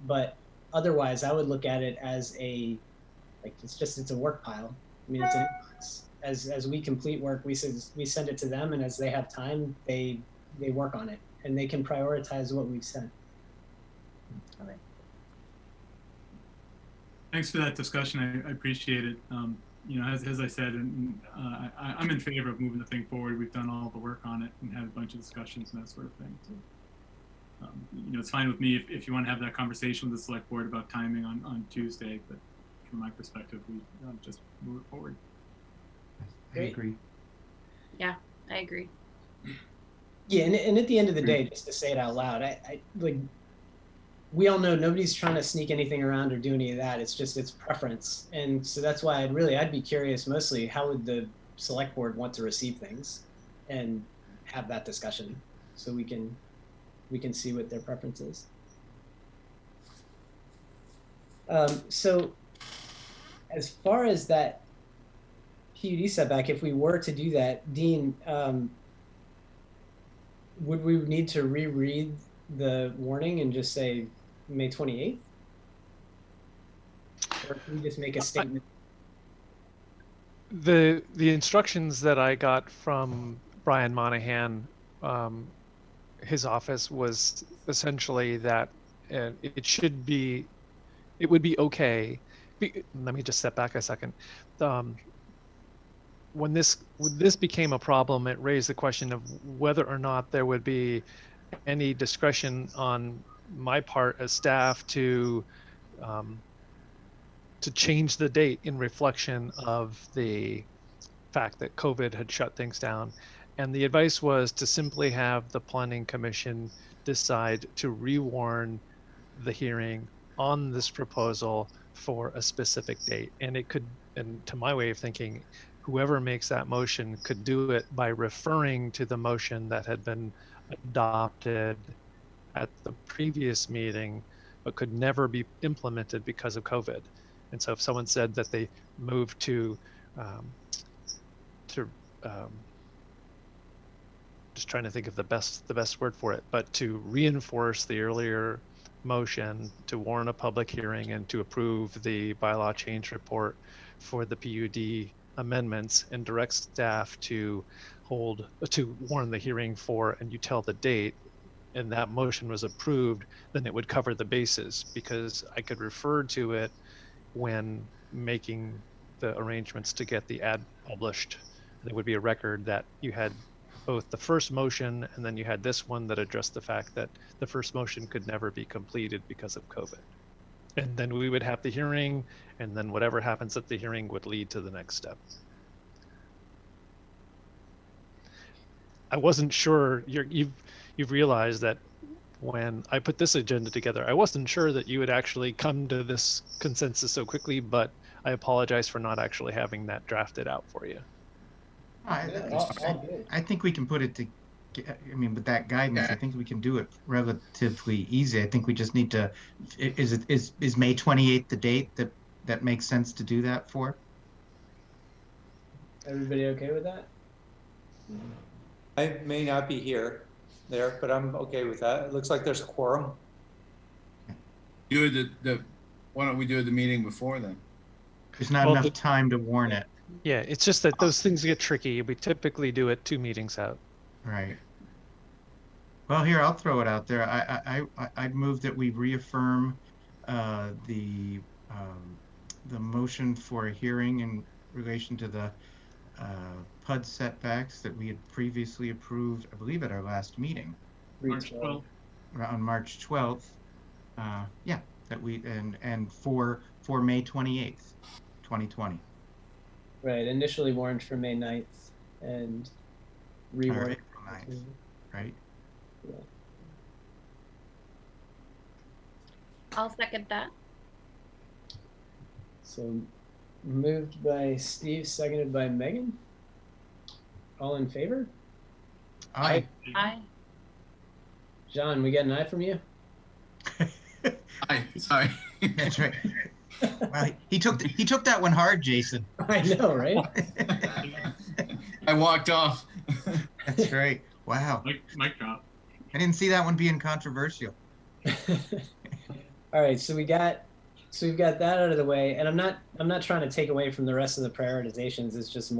But otherwise, I would look at it as it's a work pile. I mean, it's an inbox. As we complete work, we send it to them, and as they have time, they work on it, and they can prioritize what we've sent. Okay. Thanks for that discussion. I appreciate it. You know, as I said, I'm in favor of moving the thing forward. We've done all the work on it and had a bunch of discussions and that sort of thing. So, you know, it's fine with me if you want to have that conversation with the select board about timing on Tuesday. But from my perspective, we just move it forward. I agree. Yeah, I agree. Yeah, and at the end of the day, just to say it out loud, I like. We all know nobody's trying to sneak anything around or do any of that. It's just its preference, and so that's why I'd be curious mostly how would the select board want to receive things, and have that discussion, so we can we can see what their preference is. So as far as that PUD setback, if we were to do that, Dean, would we need to reread the warning and just say May 28th? Or can we just make a statement? The instructions that I got from Brian Monahan, his office, was essentially that it would be okay. Let me just step back a second. When this became a problem, it raised the question of whether or not there would be any discretion on my part as staff to change the date in reflection of the fact that COVID had shut things down. And the advice was to simply have the Planning Commission decide to rewarn the hearing on this proposal for a specific date. And it could, and to my way of thinking, whoever makes that motion could do it by referring to the motion that had been adopted at the previous meeting, but could never be implemented because of COVID. And so if someone said that they moved to just trying to think of the best word for it, but to reinforce the earlier motion to warn a public hearing and to approve the bylaw change report for the PUD amendments, and direct staff to warn the hearing for, and you tell the date, and that motion was approved, then it would cover the bases, because I could refer to it when making the arrangements to get the ad published. There would be a record that you had both the first motion and then you had this one that addressed the fact that the first motion could never be completed because of COVID. And then we would have the hearing, and then whatever happens at the hearing would lead to the next step. I wasn't sure, you've realized that when I put this agenda together, I wasn't sure that you would actually come to this consensus so quickly, but I apologize for not actually having that drafted out for you. I think we can put it to, I mean, with that guidance, I think we can do it relatively easy. I think we just need to, is May 28th the date that makes sense to do that for? Everybody okay with that? I may not be here there, but I'm okay with that. It looks like there's a quorum. Why don't we do the meeting before then? There's not enough time to warn it. Yeah, it's just that those things get tricky. We typically do it 2 meetings out. Right. Well, here, I'll throw it out there. I'd move that we reaffirm the motion for a hearing in relation to the PUD setbacks that we had previously approved, I believe, at our last meeting. March 12th. On March 12th. Yeah, that we, and for May 28th, 2020. Right, initially warned for May 9th and rewarned. April 9th, right? Yeah. I'll second that. So moved by Steve, seconded by Megan. All in favor? Aye. Aye. John, we get an aye from you? Aye, sorry. That's right. Well, he took that one hard, Jason. I know, right? I walked off. That's right. Wow. Mic drop. I didn't see that one being controversial. All right, so we've got that out of the way, and I'm not trying to take away from the rest of the prioritizations. It's just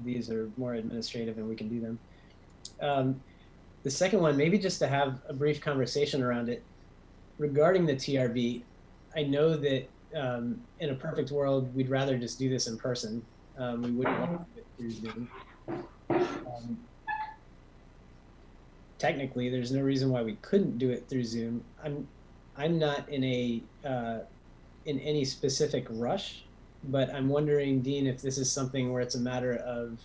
these are more administrative, and we can do them. The second one, maybe just to have a brief conversation around it regarding the TRB. I know that in a perfect world, we'd rather just do this in person. We wouldn't want to do it through Zoom. Technically, there's no reason why we couldn't do it through Zoom. I'm not in any specific rush, but I'm wondering, Dean, if this is something where it's a matter of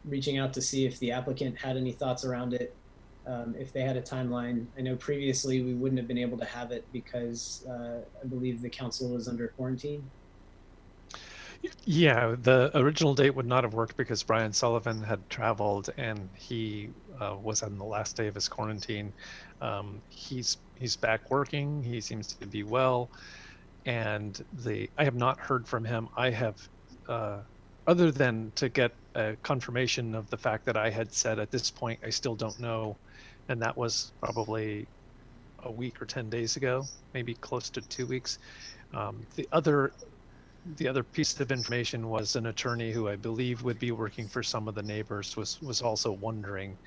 reaching out to see if the applicant had any thoughts around it, if they had a timeline. I know previously we wouldn't have been able to have it because I believe the council was under quarantine. Yeah, the original date would not have worked because Brian Sullivan had traveled and he was on the last day of his quarantine. He's back working. He seems to be well, and I have not heard from him. I have, other than to get a confirmation of the fact that I had said at this point I still don't know, and that was probably a week or 10 days ago, maybe close to 2 weeks. The other piece of information was an attorney who I believe would be working for some of the neighbors was also wondering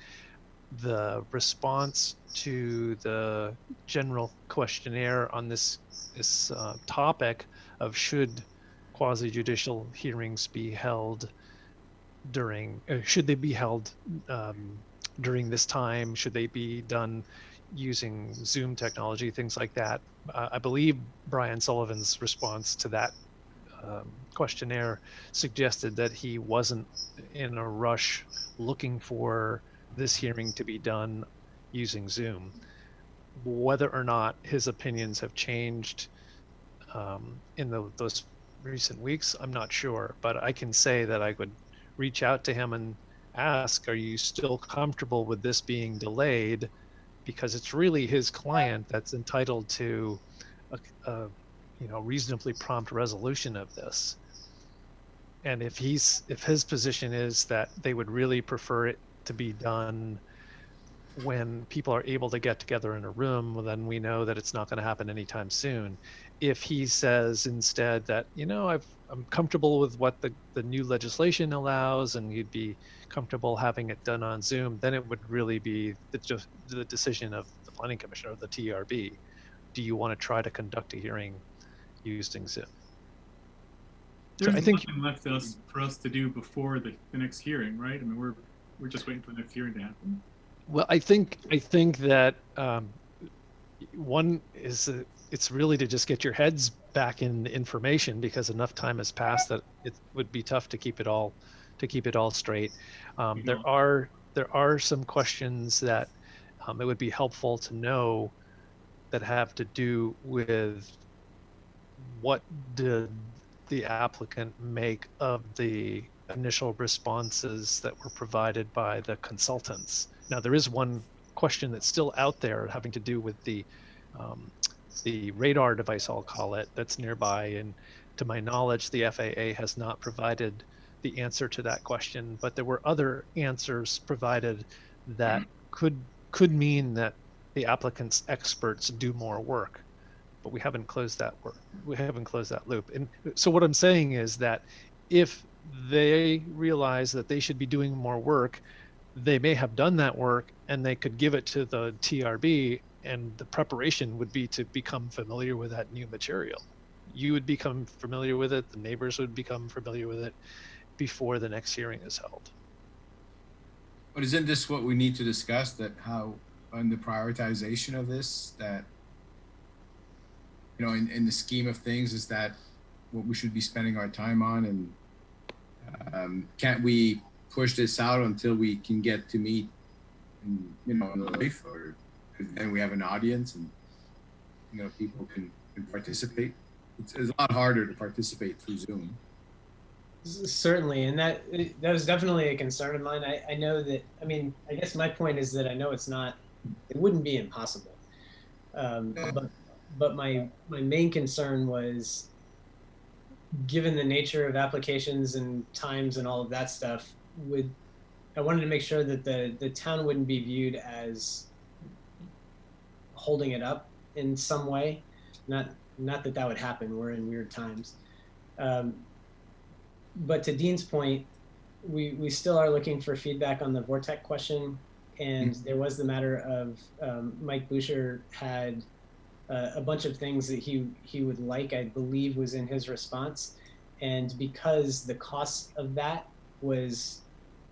the response to the general questionnaire on this topic of should quasi-judicial hearings be held during should they be held during this time, should they be done using Zoom technology, things like that. I believe Brian Sullivan's response to that questionnaire suggested that he wasn't in a rush looking for this hearing to be done using Zoom. Whether or not his opinions have changed in those recent weeks, I'm not sure, but I can say that I would reach out to him and ask, are you still comfortable with this being delayed? Because it's really his client that's entitled to a reasonably prompt resolution of this. And if his position is that they would really prefer it to be done when people are able to get together in a room, well, then we know that it's not going to happen anytime soon. If he says instead that, I'm comfortable with what the new legislation allows and you'd be comfortable having it done on Zoom, then it would really be the decision of the Planning Commission or the TRB. Do you want to try to conduct a hearing using Zoom? There's I think nothing left for us to do before the next hearing, right? I mean, we're just waiting for the next hearing to happen. Well, I think that one is it's really to just get your heads back in information, because enough time has passed that it would be tough to keep it all straight. There are some questions that it would be helpful to know that have to do with what did the applicant make of the initial responses that were provided by the consultants. Now, there is one question that's still out there having to do with the radar device, I'll call it, that's nearby. And to my knowledge, the FAA has not provided the answer to that question, but there were other answers provided that could mean that the applicant's experts do more work. But we haven't closed that work. We haven't closed that loop. And so what I'm saying is that if they realize that they should be doing more work, they may have done that work and they could give it to the TRB, and the preparation would be to become familiar with that new material. You would become familiar with it, the neighbors would become familiar with it before the next hearing is held. But isn't this what we need to discuss, that how on the prioritization of this, that in the scheme of things, is that what we should be spending our time on? And can't we push this out until we can get to meet in life, or then we have an audience and people can participate? It's a lot harder to participate through Zoom. Certainly, and that was definitely a concern of mine. I know that, I guess my point is that I know it wouldn't be impossible. But my main concern was, given the nature of applications and times and all of that stuff, I wanted to make sure that the town wouldn't be viewed as holding it up in some way. Not that would happen. We're in weird times. But to Dean's point, we still are looking for feedback on the Vortec question. And there was the matter of Mike Boucher had a bunch of things that he would like, I believe was in his response. And because the cost of that was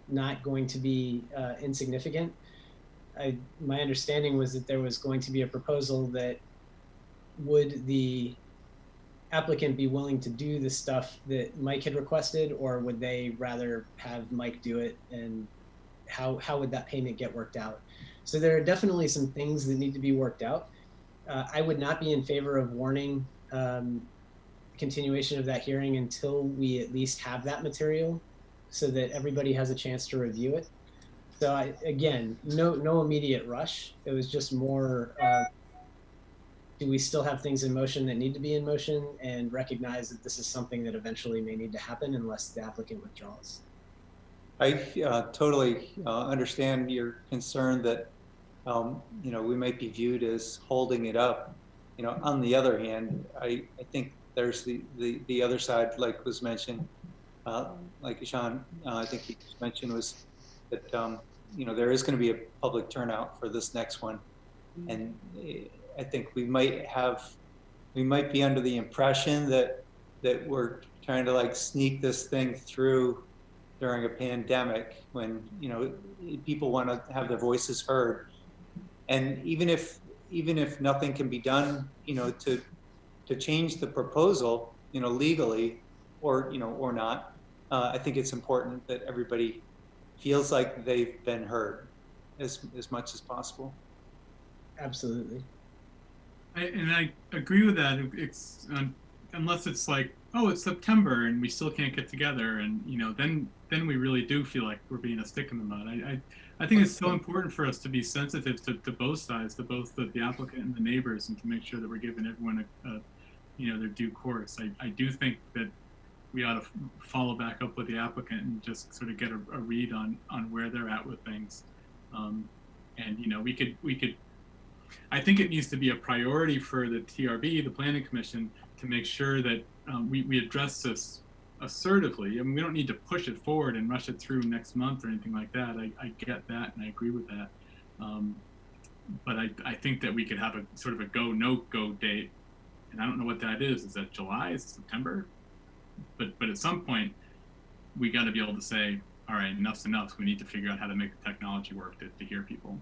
not going to be insignificant, my understanding was that there was going to be a proposal that would the applicant be willing to do the stuff that Mike had requested, or would they rather have Mike do it, and how would that payment get worked out? So there are definitely some things that need to be worked out. I would not be in favor of warning continuation of that hearing until we at least have that material so that everybody has a chance to review it. So again, no immediate rush. It was just more, do we still have things in motion that need to be in motion, and recognize that this is something that eventually may need to happen unless the applicant withdraws. I totally understand your concern that we might be viewed as holding it up. On the other hand, I think there's the other side, like was mentioned, like Sean, I think he mentioned, was that there is going to be a public turnout for this next one, and I think we might be under the impression that we're trying to like sneak this thing through during a pandemic when people want to have their voices heard, and even if nothing can be done to change the proposal legally or not, I think it's important that everybody feels like they've been heard as much as possible. Absolutely. I agree with that. It's unless it's like, oh, it's September and we still can't get together, and then we really do feel like we're being a stick in the mud. I think it's so important for us to be sensitive to both sides, to both the applicant and the neighbors, and to make sure that we're giving everyone their due course. I do think that we ought to follow back up with the applicant and just sort of get a read on where they're at with things. And we could. I think it needs to be a priority for the TRB, the Planning Commission, to make sure that we address this assertively. I mean, we don't need to push it forward and rush it through next month or anything like that. I get that, and I agree with that. But I think that we could have a sort of a go, no go date. And I don't know what that is. Is that July? Is it September? But at some point, we got to be able to say, all right, enough's enough. We need to figure out how to make the technology work to hear people.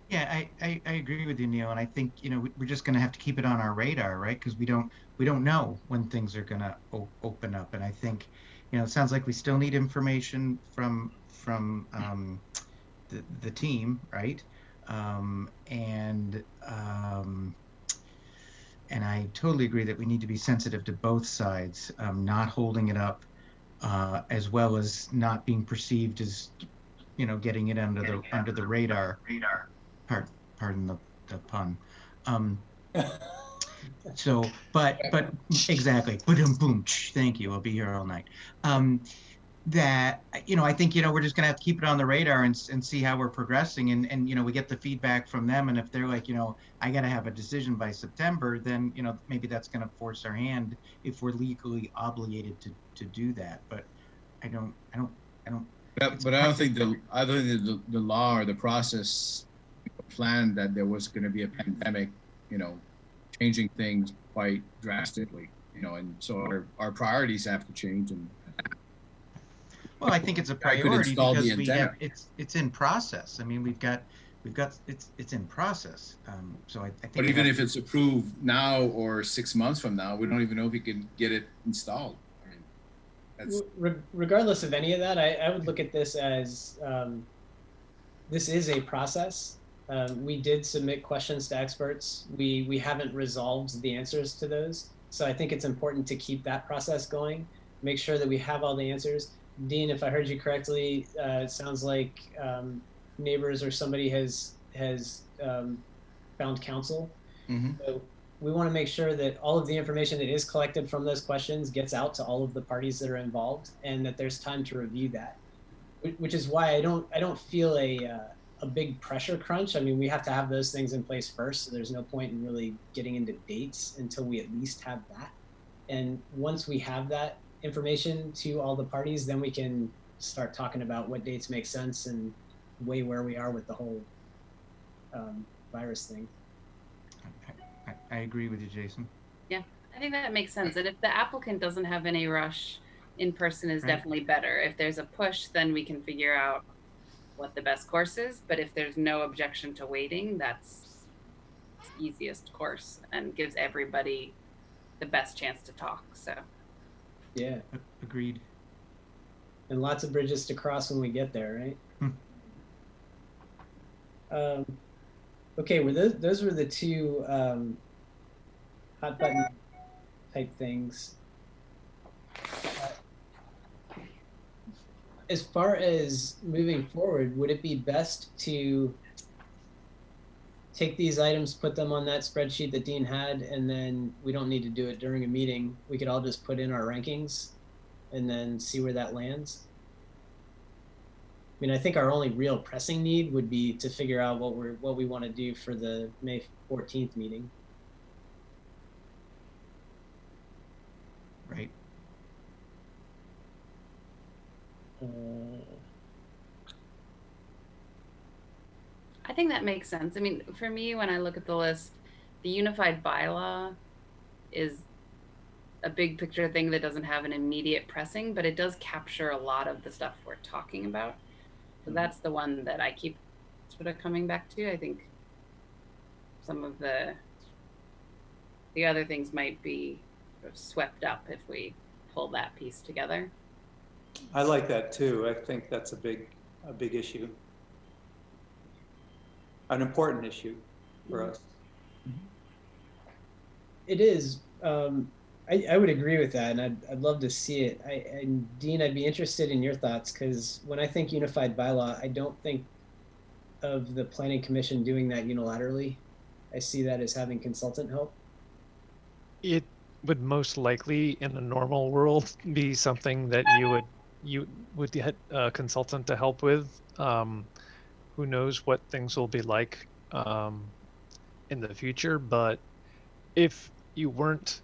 Yeah, I agree with you, Neil, and I think we're just going to have to keep it on our radar, right? Because we don't know when things are going to open up, and I think it sounds like we still need information from the team, right? And I totally agree that we need to be sensitive to both sides, not holding it up, as well as not being perceived as getting it under the radar. Pardon the pun. So, but exactly. Boom. Thank you. I'll be here all night. That I think we're just gonna have to keep it on the radar and see how we're progressing, and we get the feedback from them, and if they're like I gotta have a decision by September, then maybe that's gonna force our hand if we're legally obligated to do that. But I don't. But I don't think the law or the process planned that there was going to be a pandemic, changing things quite drastically, and so our priorities have to change. And well, I think it's a priority because we have it's in process. I mean, we've got it's in process. So I think. But even if it's approved now or 6 months from now, we don't even know if we can get it installed. I mean, that's regardless of any of that, I would look at this as this is a process. We did submit questions to experts. We haven't resolved the answers to those. So I think it's important to keep that process going, make sure that we have all the answers. Dean, if I heard you correctly, it sounds like neighbors or somebody has found counsel. Mm-hmm. So we want to make sure that all of the information that is collected from those questions gets out to all of the parties that are involved, and that there's time to review that, which is why I don't feel a big pressure crunch. I mean, we have to have those things in place first, so there's no point in really getting into dates until we at least have that. And once we have that information to all the parties, then we can start talking about what dates make sense and weigh where we are with the whole virus thing. I agree with you, Jason. Yeah, I think that makes sense. And if the applicant doesn't have any rush, in person is definitely better. If there's a push, then we can figure out what the best course is. But if there's no objection to waiting, that's the easiest course and gives everybody the best chance to talk. So yeah, agreed. And lots of bridges to cross when we get there, right? Okay, those were the two hot button type things. As far as moving forward, would it be best to take these items, put them on that spreadsheet that Dean had, and then we don't need to do it during a meeting? We could all just put in our rankings and then see where that lands. I mean, I think our only real pressing need would be to figure out what we want to do for the May 14th meeting. Right. I think that makes sense. I mean, for me, when I look at the list, the unified bylaw is a big picture thing that doesn't have an immediate pressing, but it does capture a lot of the stuff we're talking about. So that's the one that I keep sort of coming back to. I think some of the other things might be sort of swept up if we pull that piece together. I like that too. I think that's a big issue, an important issue for us. It is. I would agree with that, and I'd love to see it. And Dean, I'd be interested in your thoughts, because when I think unified bylaw, I don't think of the Planning Commission doing that unilaterally. I see that as having consultant help. It would most likely, in a normal world, be something that you would get a consultant to help with. Who knows what things will be like in the future? But if you weren't,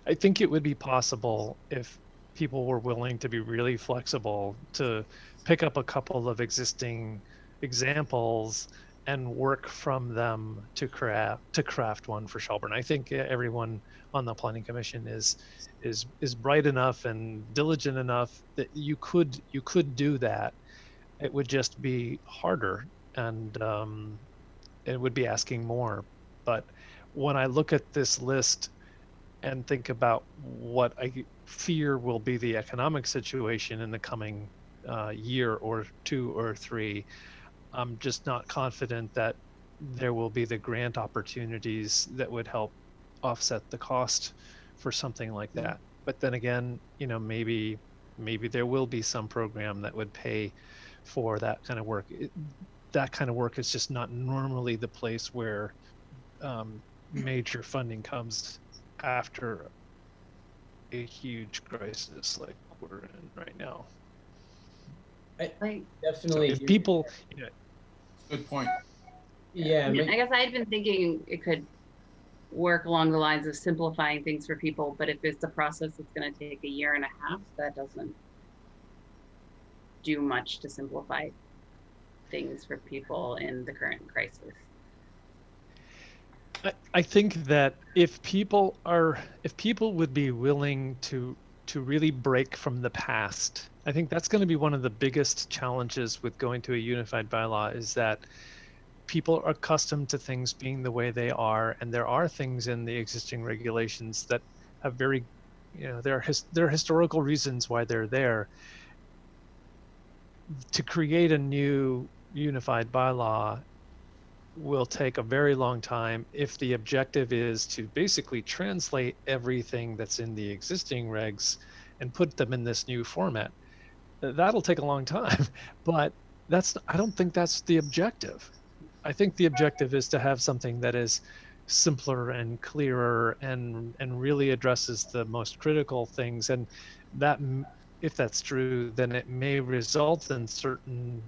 I think it would be possible if people were willing to be really flexible to pick up a couple of existing examples and work from them to craft one for Shelburne. I think everyone on the Planning Commission is bright enough and diligent enough that you could do that. It would just be harder, and it would be asking more. But when I look at this list and think about what I fear will be the economic situation in the coming year or two or three, I'm just not confident that there will be the grant opportunities that would help offset the cost for something like that. But then again, maybe there will be some program that would pay for that kind of work. That kind of work is just not normally the place where major funding comes after a huge crisis like we're in right now. I definitely. So if people, Good point. Yeah. I guess I had been thinking it could work along the lines of simplifying things for people, but if it's a process that's going to take a year and a half, that doesn't do much to simplify things for people in the current crisis. I think that if people would be willing to really break from the past, I think that's going to be one of the biggest challenges with going to a unified bylaw, is that people are accustomed to things being the way they are, and there are things in the existing regulations that have very, there are historical reasons why they're there. To create a new unified bylaw will take a very long time if the objective is to basically translate everything that's in the existing regs and put them in this new format. That'll take a long time, but I don't think that's the objective. I think the objective is to have something that is simpler and clearer and really addresses the most critical things. And that, if that's true, then it may result in certain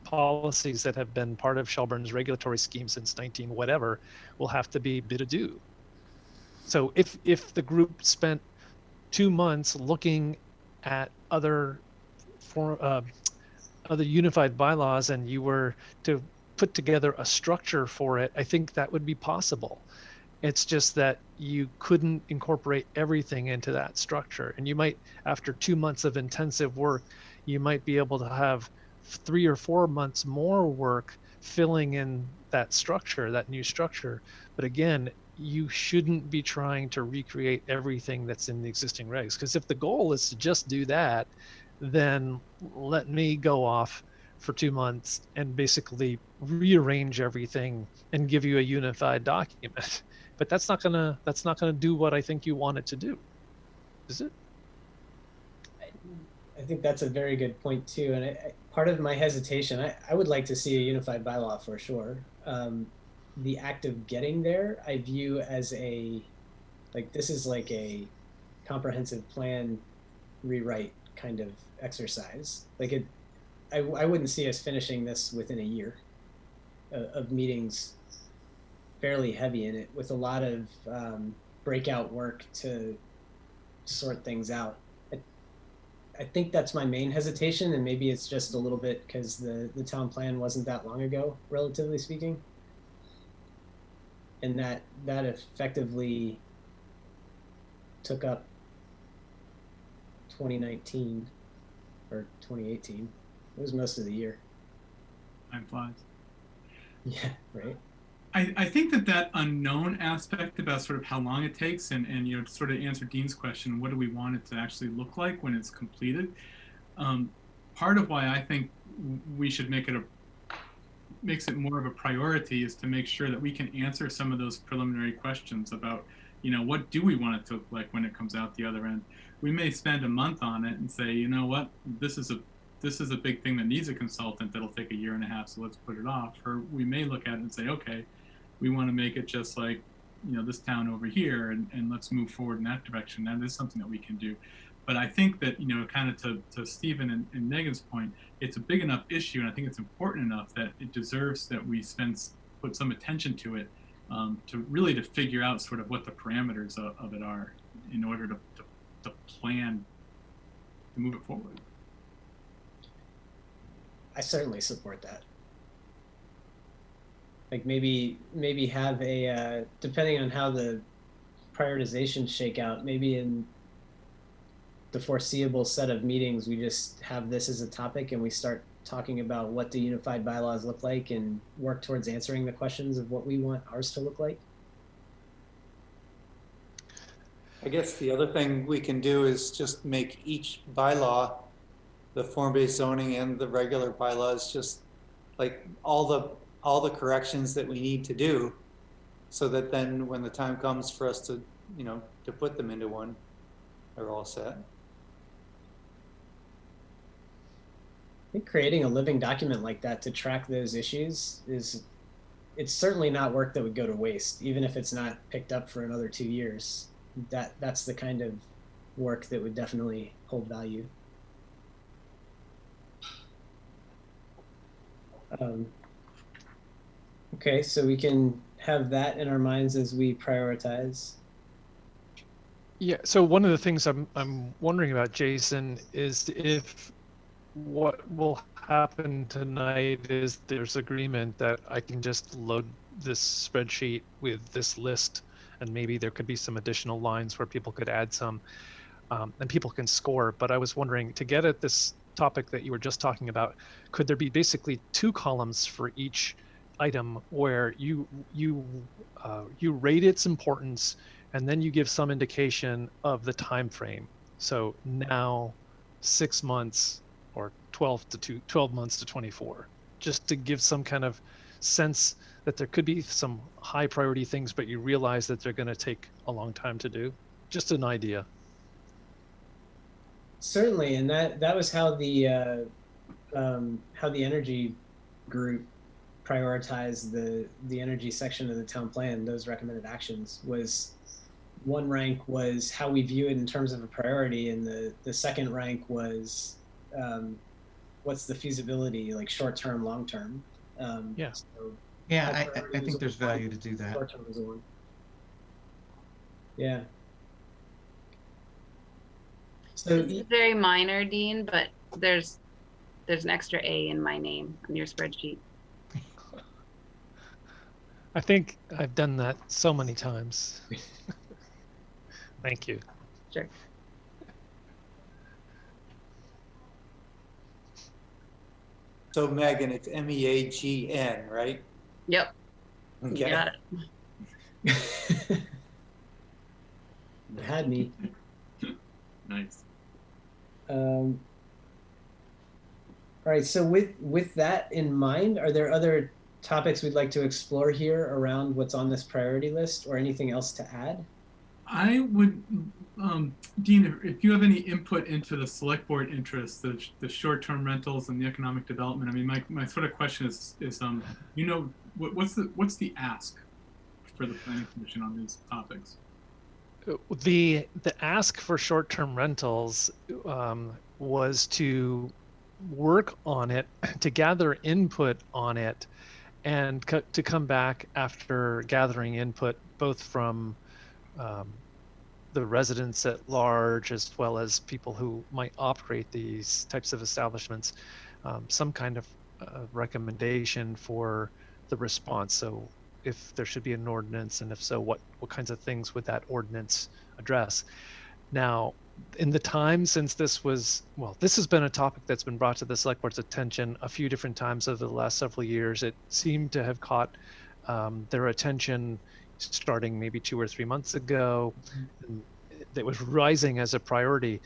policies that have been part of Shelburne's regulatory scheme since 19 whatever will have to be bid adieu. So if the group spent 2 months looking at other unified bylaws and you were to put together a structure for it, I think that would be possible. It's just that you couldn't incorporate everything into that structure. And you might, after 2 months of intensive work, you might be able to have 3 or 4 months more work filling in that structure, that new structure. But again, you shouldn't be trying to recreate everything that's in the existing regs, because if the goal is to just do that, then let me go off for 2 months and basically rearrange everything and give you a unified document. but that's not gonna do what I think you want it to do, is it? I think that's a very good point too. And part of my hesitation, I would like to see a unified bylaw for sure. The act of getting there, I view as this is like a comprehensive plan rewrite kind of exercise. I wouldn't see us finishing this within a year of meetings, fairly heavy in it, with a lot of breakout work to sort things out. I think that's my main hesitation, and maybe it's just a little bit because the town plan wasn't that long ago, relatively speaking, and that effectively took up 2019 or 2018. It was most of the year. Time flies. Yeah, right. I think that unknown aspect about sort of how long it takes, and you know, to sort of answer Dean's question, what do we want it to actually look like when it's completed? Part of why I think we should makes it more of a priority is to make sure that we can answer some of those preliminary questions about, you know, what do we want it to look like when it comes out the other end. We may spend a month on it and say, you know what, this is a big thing that needs a consultant that'll take a year and a half, so let's put it off. Or we may look at it and say, okay, we want to make it just like, you know, this town over here, and let's move forward in that direction. That is something that we can do. But I think that, you know, kind of to Stephen and Megan's point, it's a big enough issue, and I think it's important enough that it deserves that we put some attention to it, to figure out sort of what the parameters of it are in order to plan to move it forward. I certainly support that. Like maybe have a depending on how the prioritizations shake out, maybe in the foreseeable set of meetings, we just have this as a topic and we start talking about what the unified bylaws look like and work towards answering the questions of what we want ours to look like. I guess the other thing we can do is just make each bylaw, the form-based zoning and the regular bylaws, just like all the corrections that we need to do, so that then when the time comes for us to, you know, to put them into one, they're all set. I think creating a living document like that to track those issues it's certainly not work that would go to waste, even if it's not picked up for another 2 years. That's the kind of work that would definitely hold value. Okay, so we can have that in our minds as we prioritize. Yeah, so one of the things I'm wondering about, Jason, is if what will happen tonight is there's agreement that I can just load this spreadsheet with this list, and maybe there could be some additional lines where people could add some, and people can score. But I was wondering, to get at this topic that you were just talking about, could there be basically 2 columns for each item where you rate its importance, and then you give some indication of the time frame? So now 6 months, or 12 months to 24, just to give some kind of sense that there could be some high priority things, but you realize that they're going to take a long time to do. Just an idea. Certainly, and that was how the energy group prioritized the energy section of the town plan. Those recommended actions was, one rank was how we view it in terms of a priority, and the second rank was what's the feasibility, like short term, long term. Yeah. So yeah, I think there's value to do that. Short term is one. Yeah. So This is very minor, Dean, but there's an extra A in my name on your spreadsheet. I think I've done that so many times. Thank you. Sure. So Megan, it's MEAGN, right? Yep. Okay. You got it. you had me. Nice. All right, so with that in mind, are there other topics we'd like to explore here around what's on this priority list, or anything else to add? I would, Dean, if you have any input into the select board interests, the short-term rentals and the economic development. I mean, my sort of question is you know, what's the ask for the planning commission on these topics? The ask for short-term rentals was to work on it, to gather input on it, and to come back after gathering input both from the residents at large, as well as people who might operate these types of establishments, some kind of recommendation for the response. So if there should be an ordinance, and if so, what kinds of things would that ordinance address? Now, in the time since this has been a topic that's been brought to the select board's attention a few different times over the last several years. It seemed to have caught their attention starting maybe 2 or 3 months ago. And it was rising as a priority.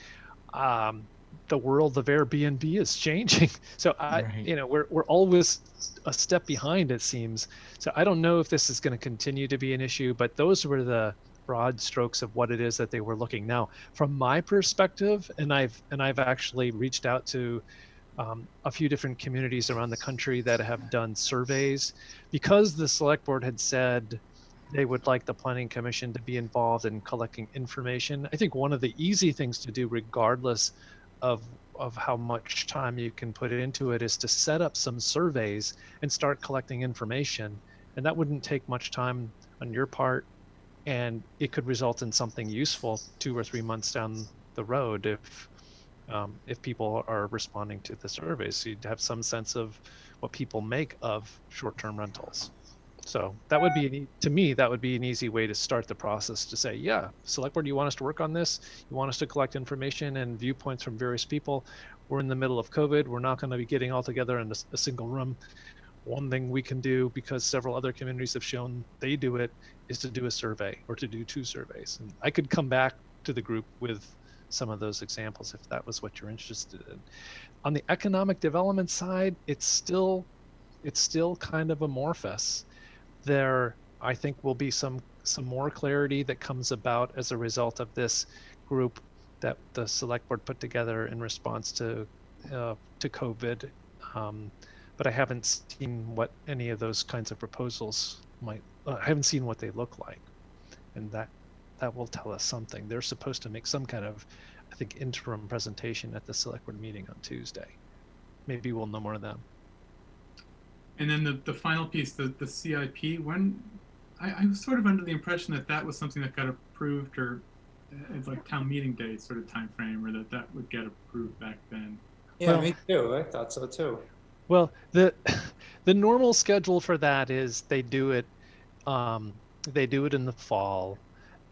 The world of Airbnb is changing. So we're always a step behind, it seems. So I don't know if this is going to continue to be an issue, but those were the broad strokes of what it is that they were looking. Now, from my perspective, and I've actually reached out to a few different communities around the country that have done surveys, because the select board had said they would like the planning commission to be involved in collecting information. I think one of the easy things to do, regardless of how much time you can put into it, is to set up some surveys and start collecting information. And that wouldn't take much time on your part, and it could result in something useful 2 or 3 months down the road if people are responding to the surveys. So you'd have some sense of what people make of short-term rentals. So that would be, to me, that would be an easy way to start the process, to say, yeah, select board, you want us to work on this? You want us to collect information and viewpoints from various people? We're in the middle of COVID. We're not going to be getting all together in a single room. One thing we can do, because several other communities have shown they do it, is to do a survey, or to do 2 surveys. And I could come back to the group with some of those examples if that was what you're interested in. On the economic development side, it's still kind of amorphous. There, I think, will be some more clarity that comes about as a result of this group that the select board put together in response to COVID. But I haven't seen what any of those kinds of proposals might. I haven't seen what they look like, and that will tell us something. They're supposed to make some kind of, I think, interim presentation at the select board meeting on Tuesday. Maybe we'll know more of them. And then the final piece, the CIP, when I was sort of under the impression that was something that got approved, or it's like town meeting day sort of time frame, or that would get approved back then. Yeah, Well, me too. I thought so too. Well, the normal schedule for that is they do it in the fall,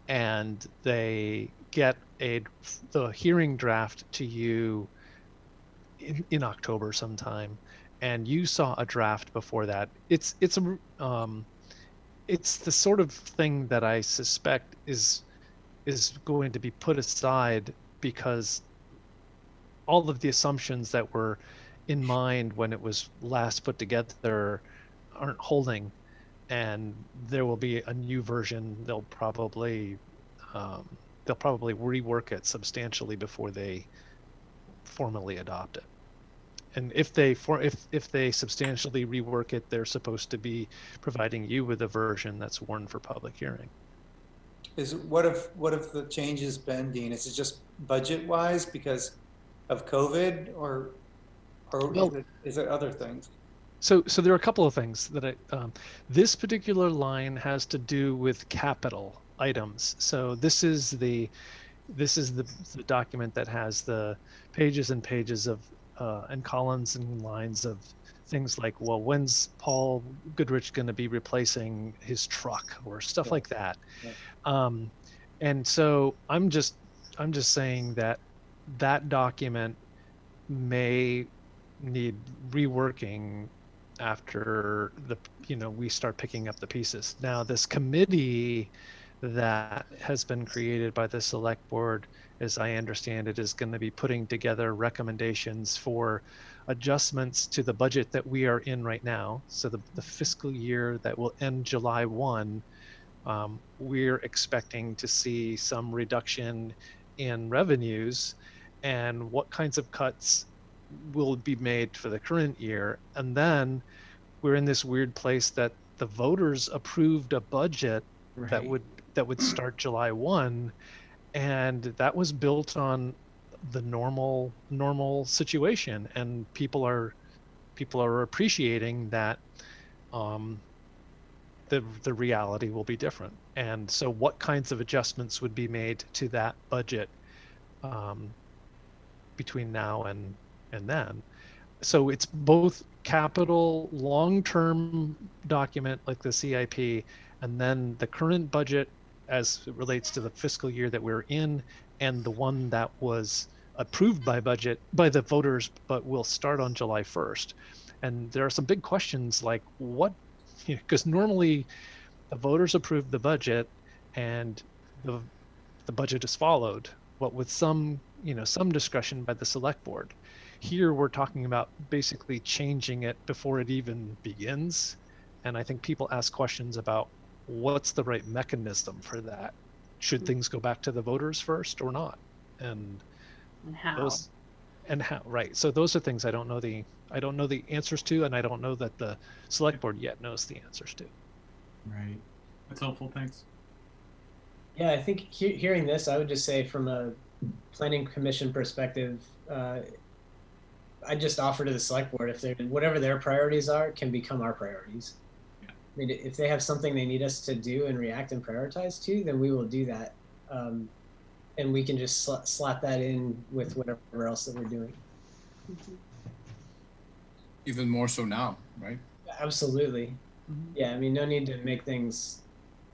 and they get the hearing draft to you in October sometime. And you saw a draft before that. It's the sort of thing that I suspect is going to be put aside, because all of the assumptions that were in mind when it was last put together aren't holding, and there will be a new version. They'll probably rework it substantially before they formally adopt it. And if they substantially rework it, they're supposed to be providing you with a version that's warned for public hearing. What have the changes been, Dean? Is it just budget wise because of COVID, or is it other things? So there are a couple of things that this particular line has to do with capital items. So this is the document that has the pages and pages of and columns and lines of things like, well, when's Paul Goodrich going to be replacing his truck, or stuff like that. Yeah. And so I'm just saying that document may need reworking after we start picking up the pieces. Now, this committee that has been created by the select board, as I understand it, is going to be putting together recommendations for adjustments to the budget that we are in right now. So the fiscal year that will end July 1, we're expecting to see some reduction in revenues, and what kinds of cuts will be made for the current year. And then we're in this weird place that the voters approved a budget that Right. would start July 1, and that was built on the normal situation, and people are appreciating that the reality will be different. And so what kinds of adjustments would be made to that budget between now and then? So it's both capital long-term document like the CIP, and then the current budget as it relates to the fiscal year that we're in, and the one that was approved by the voters but will start on July 1st. And there are some big questions like what, because normally the voters approve the budget and the budget is followed, but with some discretion by the select board. Here we're talking about basically changing it before it even begins. And I think people ask questions about what's the right mechanism for that. Should things go back to the voters first or not? And how? Right. So those are things I don't know the answers to, and I don't know that the select board yet knows the answers to. Right. That's helpful. Thanks. Yeah, I think hearing this, I would just say from a planning commission perspective, I just offer to the select board, if they're whatever their priorities are can become our priorities. Yeah. I mean, if they have something they need us to do and react and prioritize to, then we will do that. And we can just slot that in with whatever else that we're doing. Even more so now, right? Absolutely. Yeah, I mean, no need to make things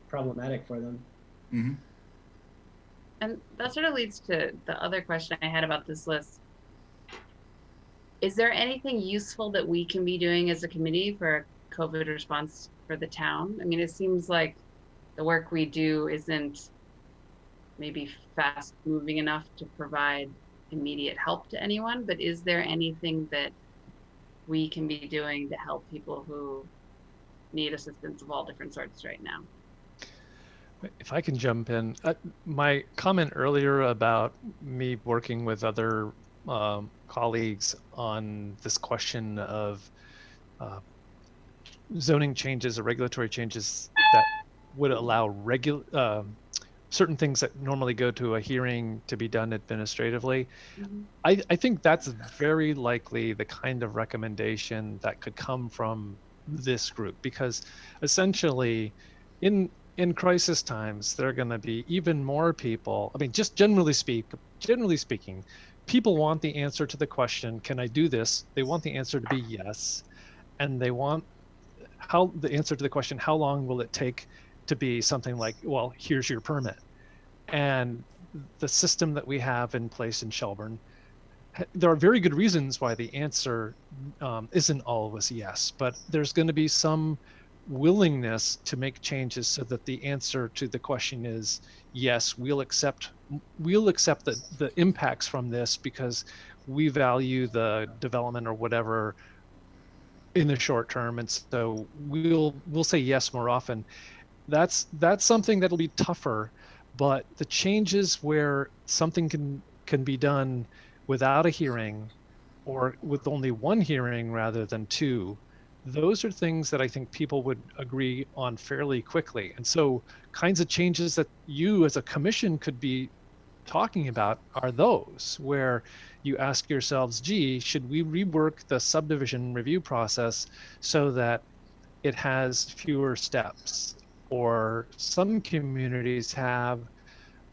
problematic for them. Mm-hmm. And that sort of leads to the other question I had about this list. Is there anything useful that we can be doing as a committee for a COVID response for the town? I mean, it seems like the work we do isn't maybe fast moving enough to provide immediate help to anyone, but is there anything that we can be doing to help people who need assistance of all different sorts right now? If I can jump in, my comment earlier about me working with other colleagues on this question of zoning changes or regulatory changes that would allow certain things that normally go to a hearing to be done administratively. I think that's very likely the kind of recommendation that could come from this group, because essentially in crisis times, there are going to be even more people. I mean, just generally speaking, people want the answer to the question, can I do this? They want the answer to be yes. And they want the answer to the question, how long will it take, to be something like, well, here's your permit. And the system that we have in place in Shelburne, there are very good reasons why the answer isn't always yes, but there's going to be some willingness to make changes so that the answer to the question is yes, we'll accept the impacts from this because we value the development or whatever in the short term, and so we'll say yes more often. That's something that'll be tougher, but the changes where something can be done without a hearing or with only one hearing rather than two, those are things that I think people would agree on fairly quickly. And so kinds of changes that you as a commission could be talking about are those where you ask yourselves, gee, should we rework the subdivision review process so that it has fewer steps? Or some communities have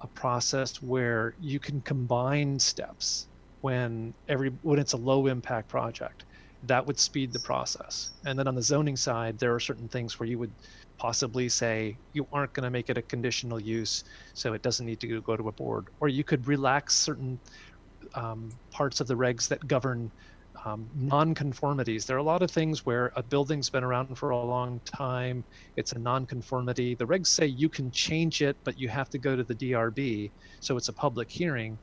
a process where you can combine steps when it's a low impact project. That would speed the process. And then on the zoning side, there are certain things where you would possibly say you aren't going to make it a conditional use, so it doesn't need to go to a board. Or you could relax certain parts of the regs that govern non-conformities. There are a lot of things where a building's been around for a long time. It's a non-conformity. The regs say you can change it, but you have to go to the DRB. So it's a public hearing.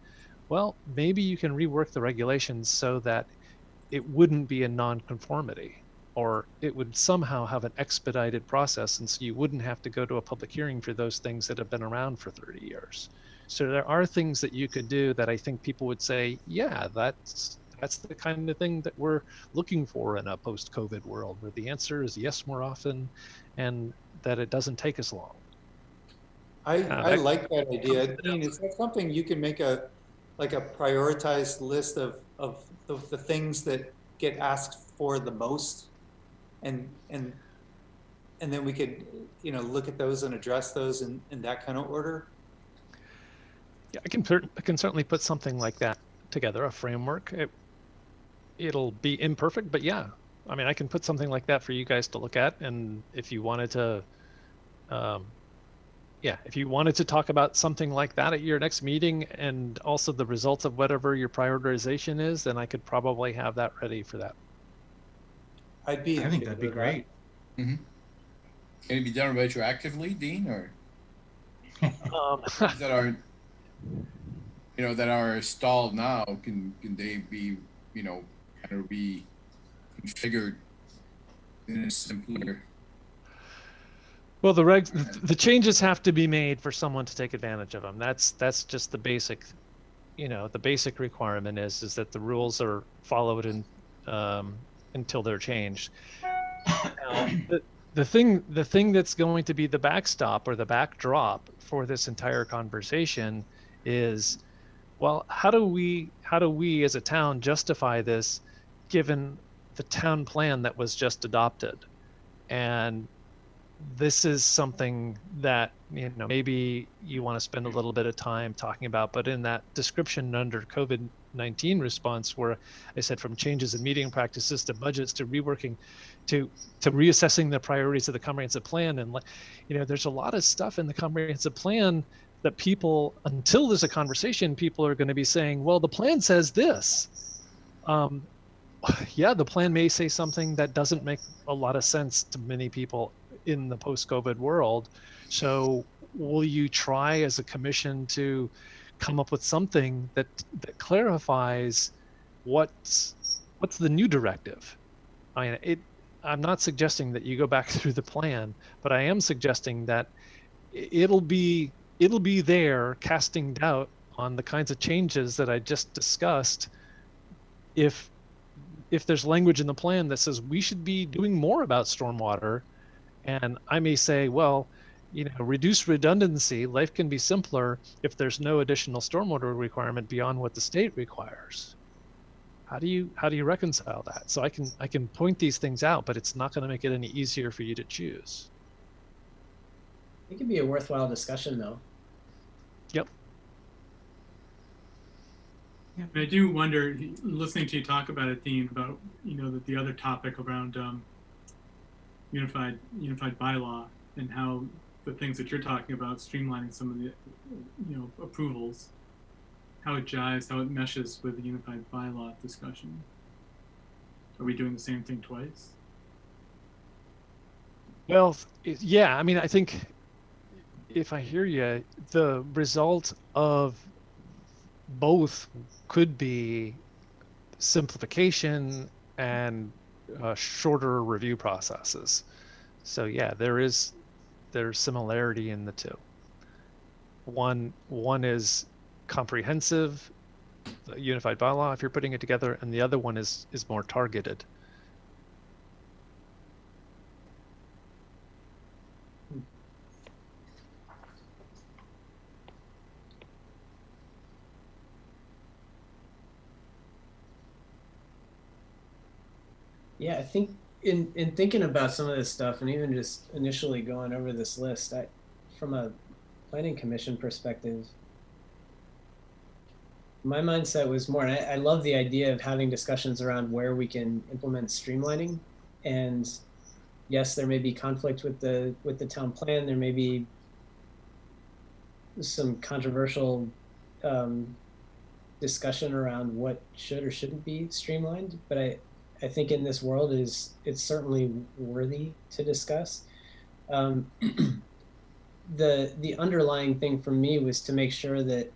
Well, maybe you can rework the regulations so that it wouldn't be a non-conformity, or it would somehow have an expedited process. And so you wouldn't have to go to a public hearing for those things that have been around for 30 years. So there are things that you could do that I think people would say, yeah, that's the kind of thing that we're looking for in a post-COVID world, where the answer is yes more often, and that it doesn't take as long. I like that idea. Dean, is that something you can make a prioritized list of the things that get asked for the most, and then we could, you know, look at those and address those in that kind of order? Yeah, I can certainly put something like that together, a framework. It'll be imperfect, but yeah, I mean, I can put something like that for you guys to look at. And if you wanted to, if you wanted to talk about something like that at your next meeting, and also the results of whatever your prioritization is, then I could probably have that ready for that. I think that'd be great. Mm-hmm. Can it be done retroactively, Dean, or that are, you know, that are stalled now? Can they be, you know, kind of be configured in a simpler? Well, the changes have to be made for someone to take advantage of them. That's just the basic, you know, the basic requirement is that the rules are followed and until they're changed. Now, the thing that's going to be the backstop or the backdrop for this entire conversation is, well, how do we as a town justify this given the town plan that was just adopted? And this is something that, you know, maybe you want to spend a little bit of time talking about, but in that description under COVID-19 response, where I said from changes in meeting practices to budgets to reworking to reassessing the priorities of the comprehensive plan, and, you know, there's a lot of stuff in the comprehensive plan that people, until there's a conversation, people are going to be saying, well, the plan says this. Yeah, the plan may say something that doesn't make a lot of sense to many people in the post-COVID world. So will you try as a commission to come up with something that clarifies what's the new directive? I mean, I'm not suggesting that you go back through the plan, but I am suggesting that it'll be there casting doubt on the kinds of changes that I just discussed. If there's language in the plan that says we should be doing more about stormwater, and I may say, well, you know, reduce redundancy, life can be simpler if there's no additional stormwater requirement beyond what the state requires. How do you reconcile that? So I can point these things out, but it's not going to make it any easier for you to choose. It could be a worthwhile discussion, though. Yep. And I do wonder, listening to you talk about it, Dean, about, you know, the other topic around unified bylaw, and how the things that you're talking about, streamlining some of the, you know, approvals, how it jives, how it meshes with the unified bylaw discussion. Are we doing the same thing twice? Well, yeah, I mean, I think if I hear you, the result of both could be simplification and shorter review processes. So yeah, there's similarity in the two. One is comprehensive, unified bylaw if you're putting it together, and the other one is more targeted. Yeah, I think in thinking about some of this stuff, and even just initially going over this list, from a planning commission perspective, my mindset was more, and I love the idea of having discussions around where we can implement streamlining. And yes, there may be conflict with the town plan. There may be some controversial discussion around what should or shouldn't be streamlined, but I think in this world it's certainly worthy to discuss. The underlying thing for me was to make sure that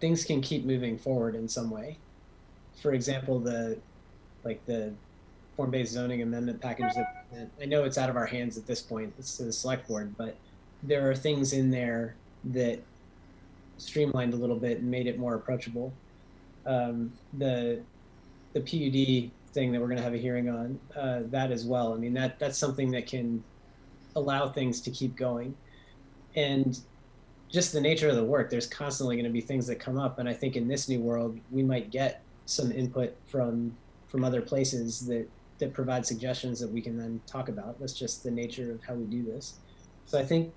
things can keep moving forward in some way. For example, the form-based zoning amendment package that I know it's out of our hands at this point, it's to the select board, but there are things in there that streamlined a little bit and made it more approachable. The PUD thing that we're going to have a hearing on, that as well. I mean, that's something that can allow things to keep going. And just the nature of the work, there's constantly going to be things that come up. And I think in this new world, we might get some input from other places that provide suggestions that we can then talk about. That's just the nature of how we do this. So I think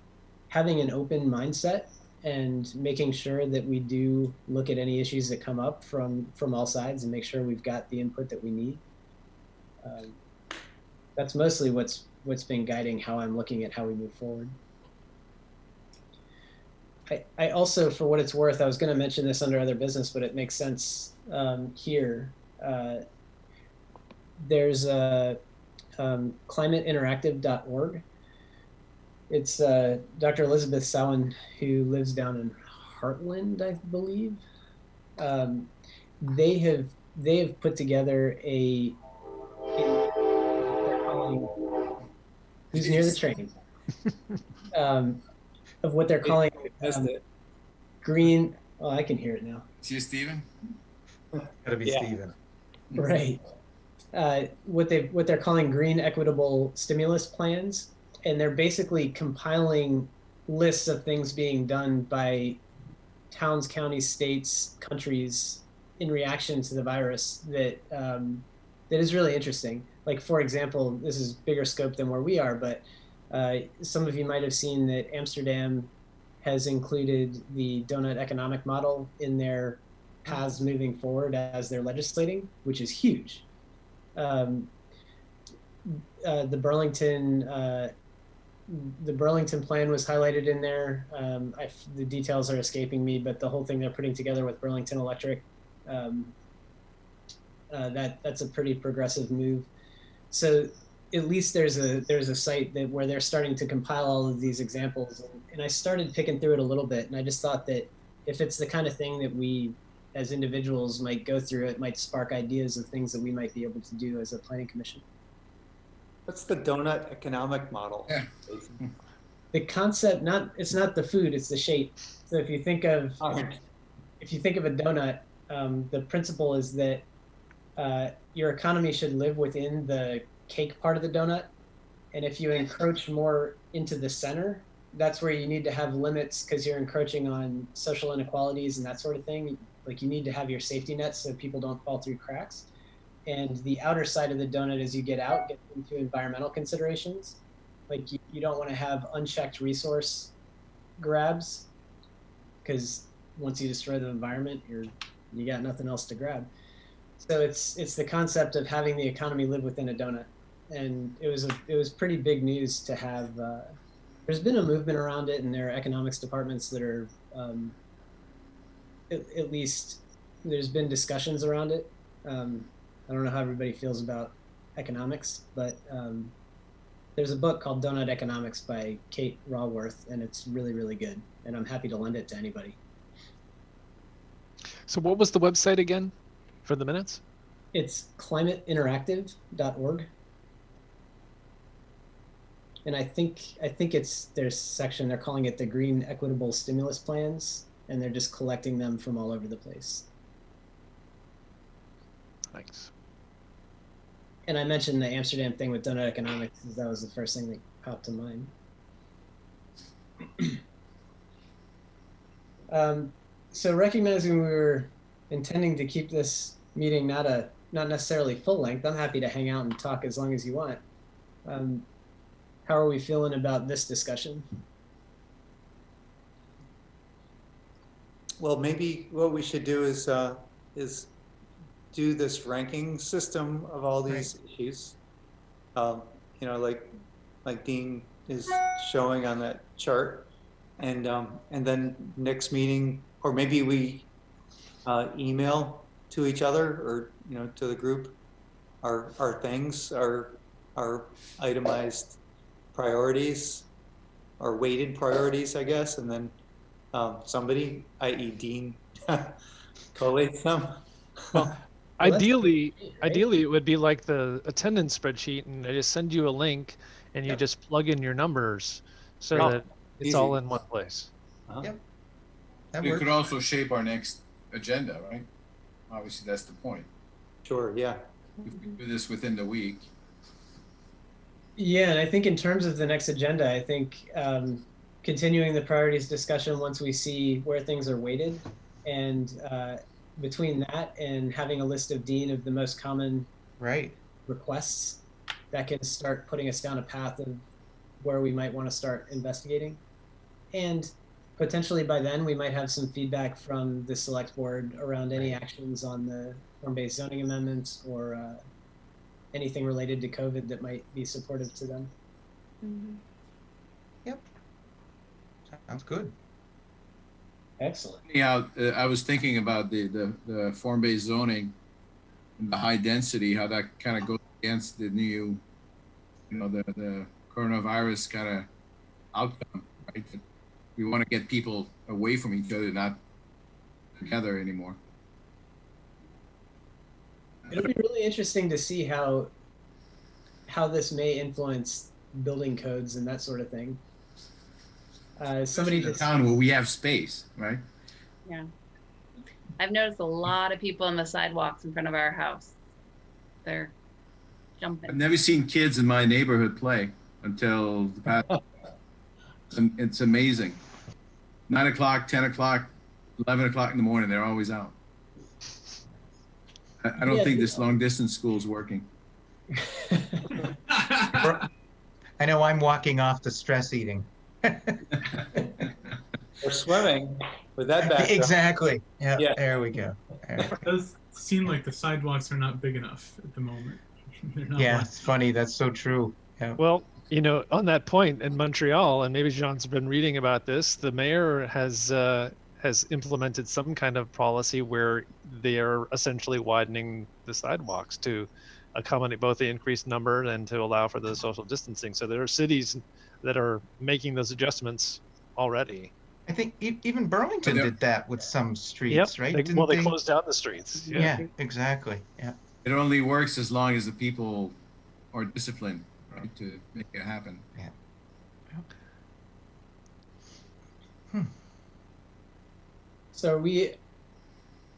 having an open mindset and making sure that we do look at any issues that come up from all sides and make sure we've got the input that we need. That's mostly what's been guiding how I'm looking at how we move forward. I also, for what it's worth, I was going to mention this under other business, but it makes sense here. There's climateinteractive.org. It's Dr. Elizabeth Sowen, who lives down in Heartland, I believe. They have put together who's near the train, of what they're calling green. Oh, I can hear it now. It's you, Stephen? Gotta be Stephen. Right. What they're calling green equitable stimulus plans, and they're basically compiling lists of things being done by towns, counties, states, countries in reaction to the virus that is really interesting. Like, for example, this is bigger scope than where we are, but some of you might have seen that Amsterdam has included the Doughnut economic model in their paths moving forward as they're legislating, which is huge. The Burlington plan was highlighted in there. The details are escaping me, but the whole thing they're putting together with Burlington Electric, that's a pretty progressive move. So at least there's a site where they're starting to compile all of these examples, and I started picking through it a little bit, and I just thought that if it's the kind of thing that we as individuals might go through, it might spark ideas of things that we might be able to do as a planning commission. What's the Doughnut economic model? Yeah. The concept, it's not the food, it's the shape. So if you think of a donut, the principle is that your economy should live within the cake part of the donut, and if you encroach more into the center, that's where you need to have limits, because you're encroaching on social inequalities and that sort of thing. Like, you need to have your safety nets so people don't fall through cracks. And the outer side of the donut, as you get out, get into environmental considerations. Like, you don't want to have unchecked resource grabs, because once you destroy the environment, you got nothing else to grab. So it's the concept of having the economy live within a donut, and it was pretty big news to have. There's been a movement around it, and there are economics departments that are, at least there's been discussions around it. I don't know how everybody feels about economics, but there's a book called Doughnut Economics by Kate Raworth, and it's really, really good, and I'm happy to lend it to anybody. So what was the website again for the minutes? It's climateinteractive.org. And I think there's a section, they're calling it the Green Equitable Stimulus Plans, and they're just collecting them from all over the place. Thanks. And I mentioned the Amsterdam thing with Doughnut economics, because that was the first thing that popped to mind. So recognizing we were intending to keep this meeting not necessarily full length, I'm happy to hang out and talk as long as you want. How are we feeling about this discussion? Well, maybe what we should do is do this ranking system of all these issues. You know, like Dean is showing on that chart, And then next meeting, or maybe we email to each other, or to the group, our things, our itemized priorities, or weighted priorities, I guess, and then somebody, i.e. Dean, collates them. Well, Well, that's ideally, great, right? ideally it would be like the attendance spreadsheet, and I just send you a link, and you Yep. just plug in your numbers so Great. that it's Easy. all in one place. Uh-huh. Yep. That It works. could also shape our next agenda, right? Obviously, that's the point. Sure, yeah. If we do this within the week, Yeah, and I think in terms of the next agenda, I think continuing the priorities discussion once we see where things are weighted, and between that and having a list of Dean of the most common Right. requests, that can start putting us down a path of where we might want to start investigating. And potentially by then we might have some feedback from the select board around any actions on the form-based zoning amendments, or anything related to COVID that might be supportive to them. Yep. Sounds good. Excellent. anyhow, I was thinking about the form-based zoning and the high density, how that kind of goes against the new, the coronavirus kind of outcome, right? We want to get people away from each other, not together anymore. It'll be really interesting to see how this may influence building codes and that sort of thing. Somebody in a just town where we have space, right? Yeah. I've noticed a lot of people on the sidewalks in front of our house. They're jumping. I've never seen kids in my neighborhood play until the past. It's amazing. 9 o'clock, 10 o'clock, 11 o'clock in the morning, they're always out. I don't Yeah, think this long distance school is working. I know I'm walking off the stress eating. Or swimming with that backdrop. Exactly. Yep, Yeah. There we go. It does seem like the sidewalks are not big enough at the moment. They're not Yeah, wide. it's funny. That's so true. Yeah. Well, on that point, in Montreal, and maybe Jean's been reading about this, the mayor has implemented some kind of policy where they are essentially widening the sidewalks to accommodate both the increased number and to allow for the social distancing. So there are cities that are making those adjustments already. I think even Burlington But did that with some streets, right? They Didn't they closed down the streets. Yeah, exactly. Yeah. It only works as long as the people are disciplined, right, to make it happen. Yeah. So are we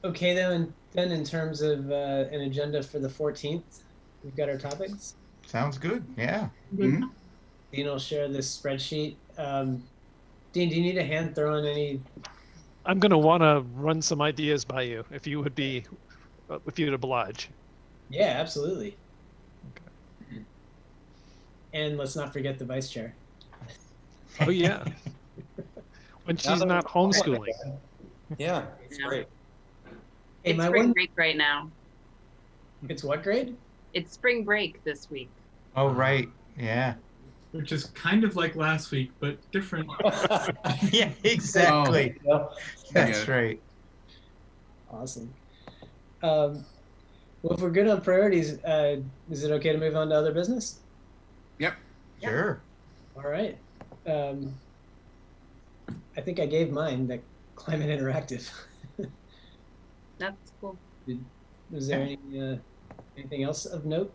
okay then in terms of an agenda for the 14th? We've got our topics. Sounds good. Yeah. Mhm. Dean will share this spreadsheet. Dean, do you need a hand throwing any? I'm going to want to run some ideas by you if you would oblige. Yeah, absolutely. And let's not forget the vice chair. Oh yeah. When she's not homeschooling. Yeah, it's Yeah. great. Hey, It's my spring one. break right now. It's what grade? It's spring break this week. Oh, right. Yeah. Which is kind of like last week, but different. Yeah, exactly. That's Yeah. right. Awesome. Well, if we're good on priorities, is it okay to move on to other business? Yep. Sure. All right. I think I gave mine, the climate interactive. That's cool. Was there anything else of note?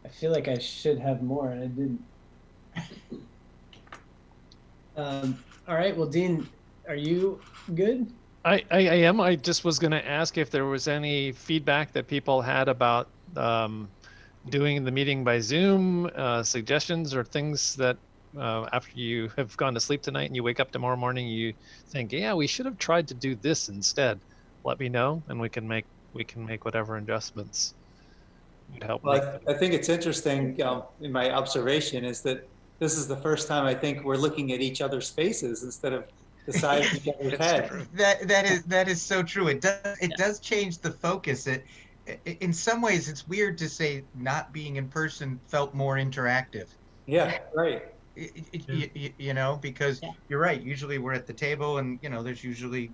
I feel like I should have more, and I didn't. All right. Well, Dean, are you good? I am. I just was going to ask if there was any feedback that people had about doing the meeting by Zoom, suggestions or things that after you have gone to sleep tonight and you wake up tomorrow morning, you think, yeah, we should have tried to do this instead. Let me know, and we can make whatever adjustments would help. Well, I think it's interesting, in my observation, is that this is the first time I think we're looking at each other's faces instead of the side of each other's head. That is so true. It does change the focus. In some ways, it's weird to say not being in person felt more interactive. Yeah, right. You know, because Yeah. you're right. Usually we're at the table and, you know, there's usually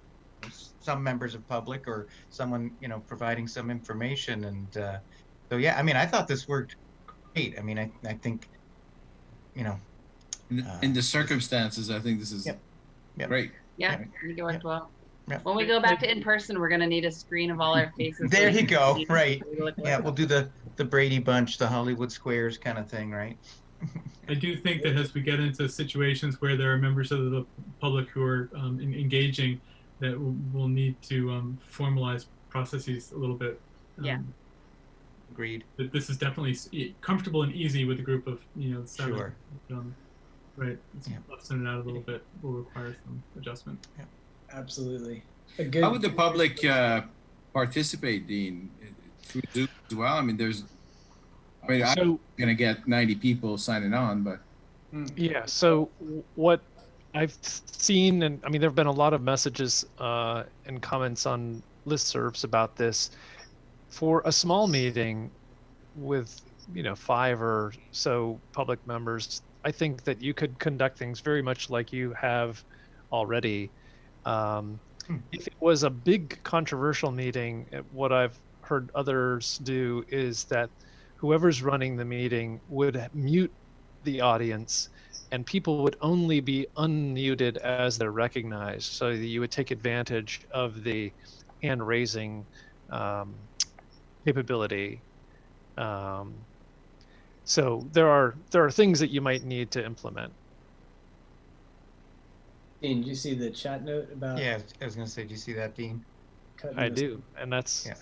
some members of public or someone, you know, providing some information. And so, yeah, I mean, I thought this worked great. I mean, I think, you know. In the circumstances, I think this is Yep. Yep. great. Yeah, Yep. I think it worked well. Yep. When we go back to in person, we're gonna need a screen of all our faces. There you go. Right. We look Yeah, like. we'll do the Brady Bunch, the Hollywood Squares kind of thing, right? I do think that as we get into situations where there are members of the public who are engaging, that we'll need to formalize processes a little bit. Yeah. Agreed. But this is definitely comfortable and easy with a group of 7. Sure. Right. Yeah. Send it out a little bit will require some adjustment. Yeah. Absolutely. How would the public participate, Dean? Through Zoom as well? I mean, I'm So, going to get 90 people signing on, but. yeah, so what I've seen, and I mean, there have been a lot of messages and comments on listservs about this. For a small meeting with, 5 or so public members, I think that you could conduct things very much like you have already. If it was a big controversial meeting, what I've heard others do is that whoever's running the meeting would mute the audience and people would only be unmuted as they're recognized, so that you would take advantage of the hand raising capability. So there are things that you might need to implement. Dean, did you see the chat note about? Yeah, I was going to say, do you see that, Dean? I do, and that's Yeah.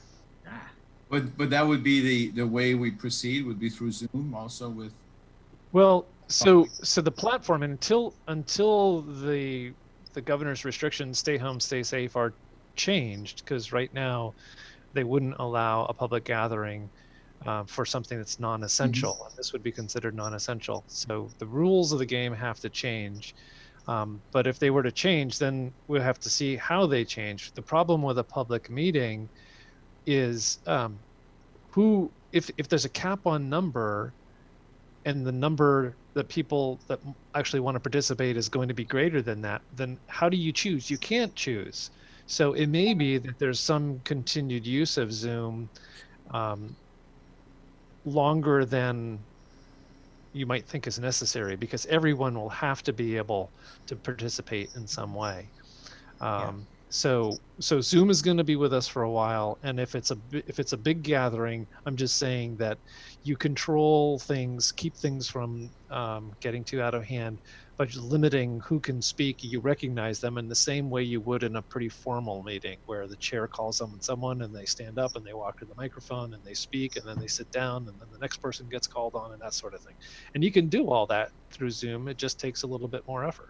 But that would be the way we proceed would be through Zoom also with. well. So the platform until the governor's restrictions, stay home, stay safe, are changed, because right now they wouldn't allow a public gathering for something that's non-essential, and this would be considered non-essential. So the rules of the game have to change. But if they were to change, then we'll have to see how they change. The problem with a public meeting is if there's a cap on number, and the number that people that actually want to participate is going to be greater than that, then how do you choose? You can't choose. So it may be that there's some continued use of Zoom longer than you might think is necessary, because everyone will have to be able to participate in some way. So Zoom is going to be with us for a while, and if it's a big gathering, I'm just saying that you control things, keep things from getting too out of hand by just limiting who can speak. You recognize them in the same way you would in a pretty formal meeting, where the chair calls someone and they stand up and they walk to the microphone and they speak, and then they sit down, and then the next person gets called on, and that sort of thing. And you can do all that through Zoom. It just takes a little bit more effort.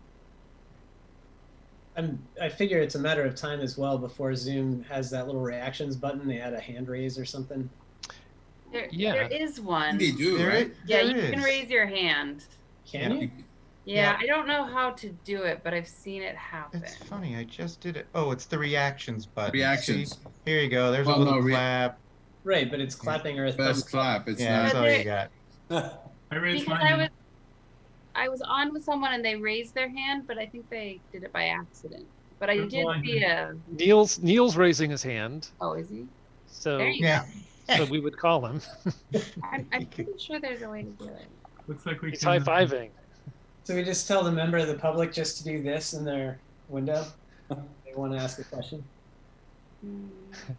I figure it's a matter of time as well before Zoom has that little reactions button. They add a hand raise or something. There Yeah. is one. They do, right? Yeah, There you can is. raise your hand. Can you? Yeah, Yeah. I don't know how to do it, but I've seen it happen. It's funny. I just did it. Oh, it's the reactions button. Reactions. See? Here you go. There's Well, a little no, clap. Right, but it's clapping or a thumbs Best clap. It's Yeah, that's not. all you got. I raised Because mine. I was on with someone and they raised their hand, but I think they did it by accident. But I Good did one. see a. Neil's raising his hand, Oh, is he? so There you Yeah. so we would call him. I'm pretty sure there's a way to do it. Looks like we He's can. high-fiving. So we just tell the member of the public just to do this in their window. They want to ask a question.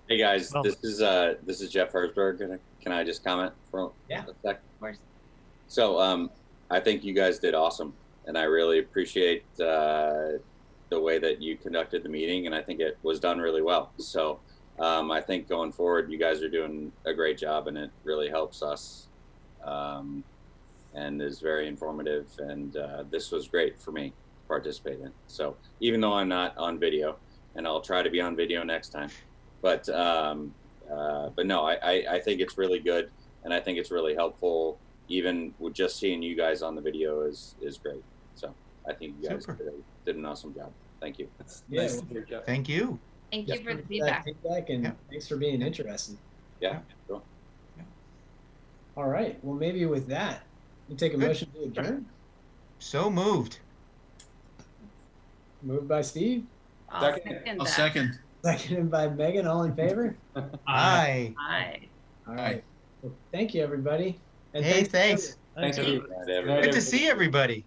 Hey guys, Well- this is Jeff Herzberg. Can I just comment for Yeah. a sec? Of course. So I think you guys did awesome, and I really appreciate the way that you conducted the meeting, and I think it was done really well. So I think going forward, you guys are doing a great job, and it really helps us, and is very informative. And this was great for me to participate in. So even though I'm not on video, and I'll try to be on video next time, but no, I think it's really good, and I think it's really helpful. Even with just seeing you guys on the video is great. So I think you guys Super. did an awesome job. Thank you. That's Yeah, nice to hear, Jeff. Thank you. Thank you for the That feedback. feedback, and Yeah. thanks for being interested. Yeah. Cool. All right. Well, maybe with that, you take a Good. motion to adjourn. So moved. Moved by Steve, I'll Second. second I'll that. second. seconded by Megan. All in favor? Aye. Aye. All right. Well, thank you, everybody. And Hey, for thanks. Thanks, Thanks. everybody. Right, everybody. Good to see everybody.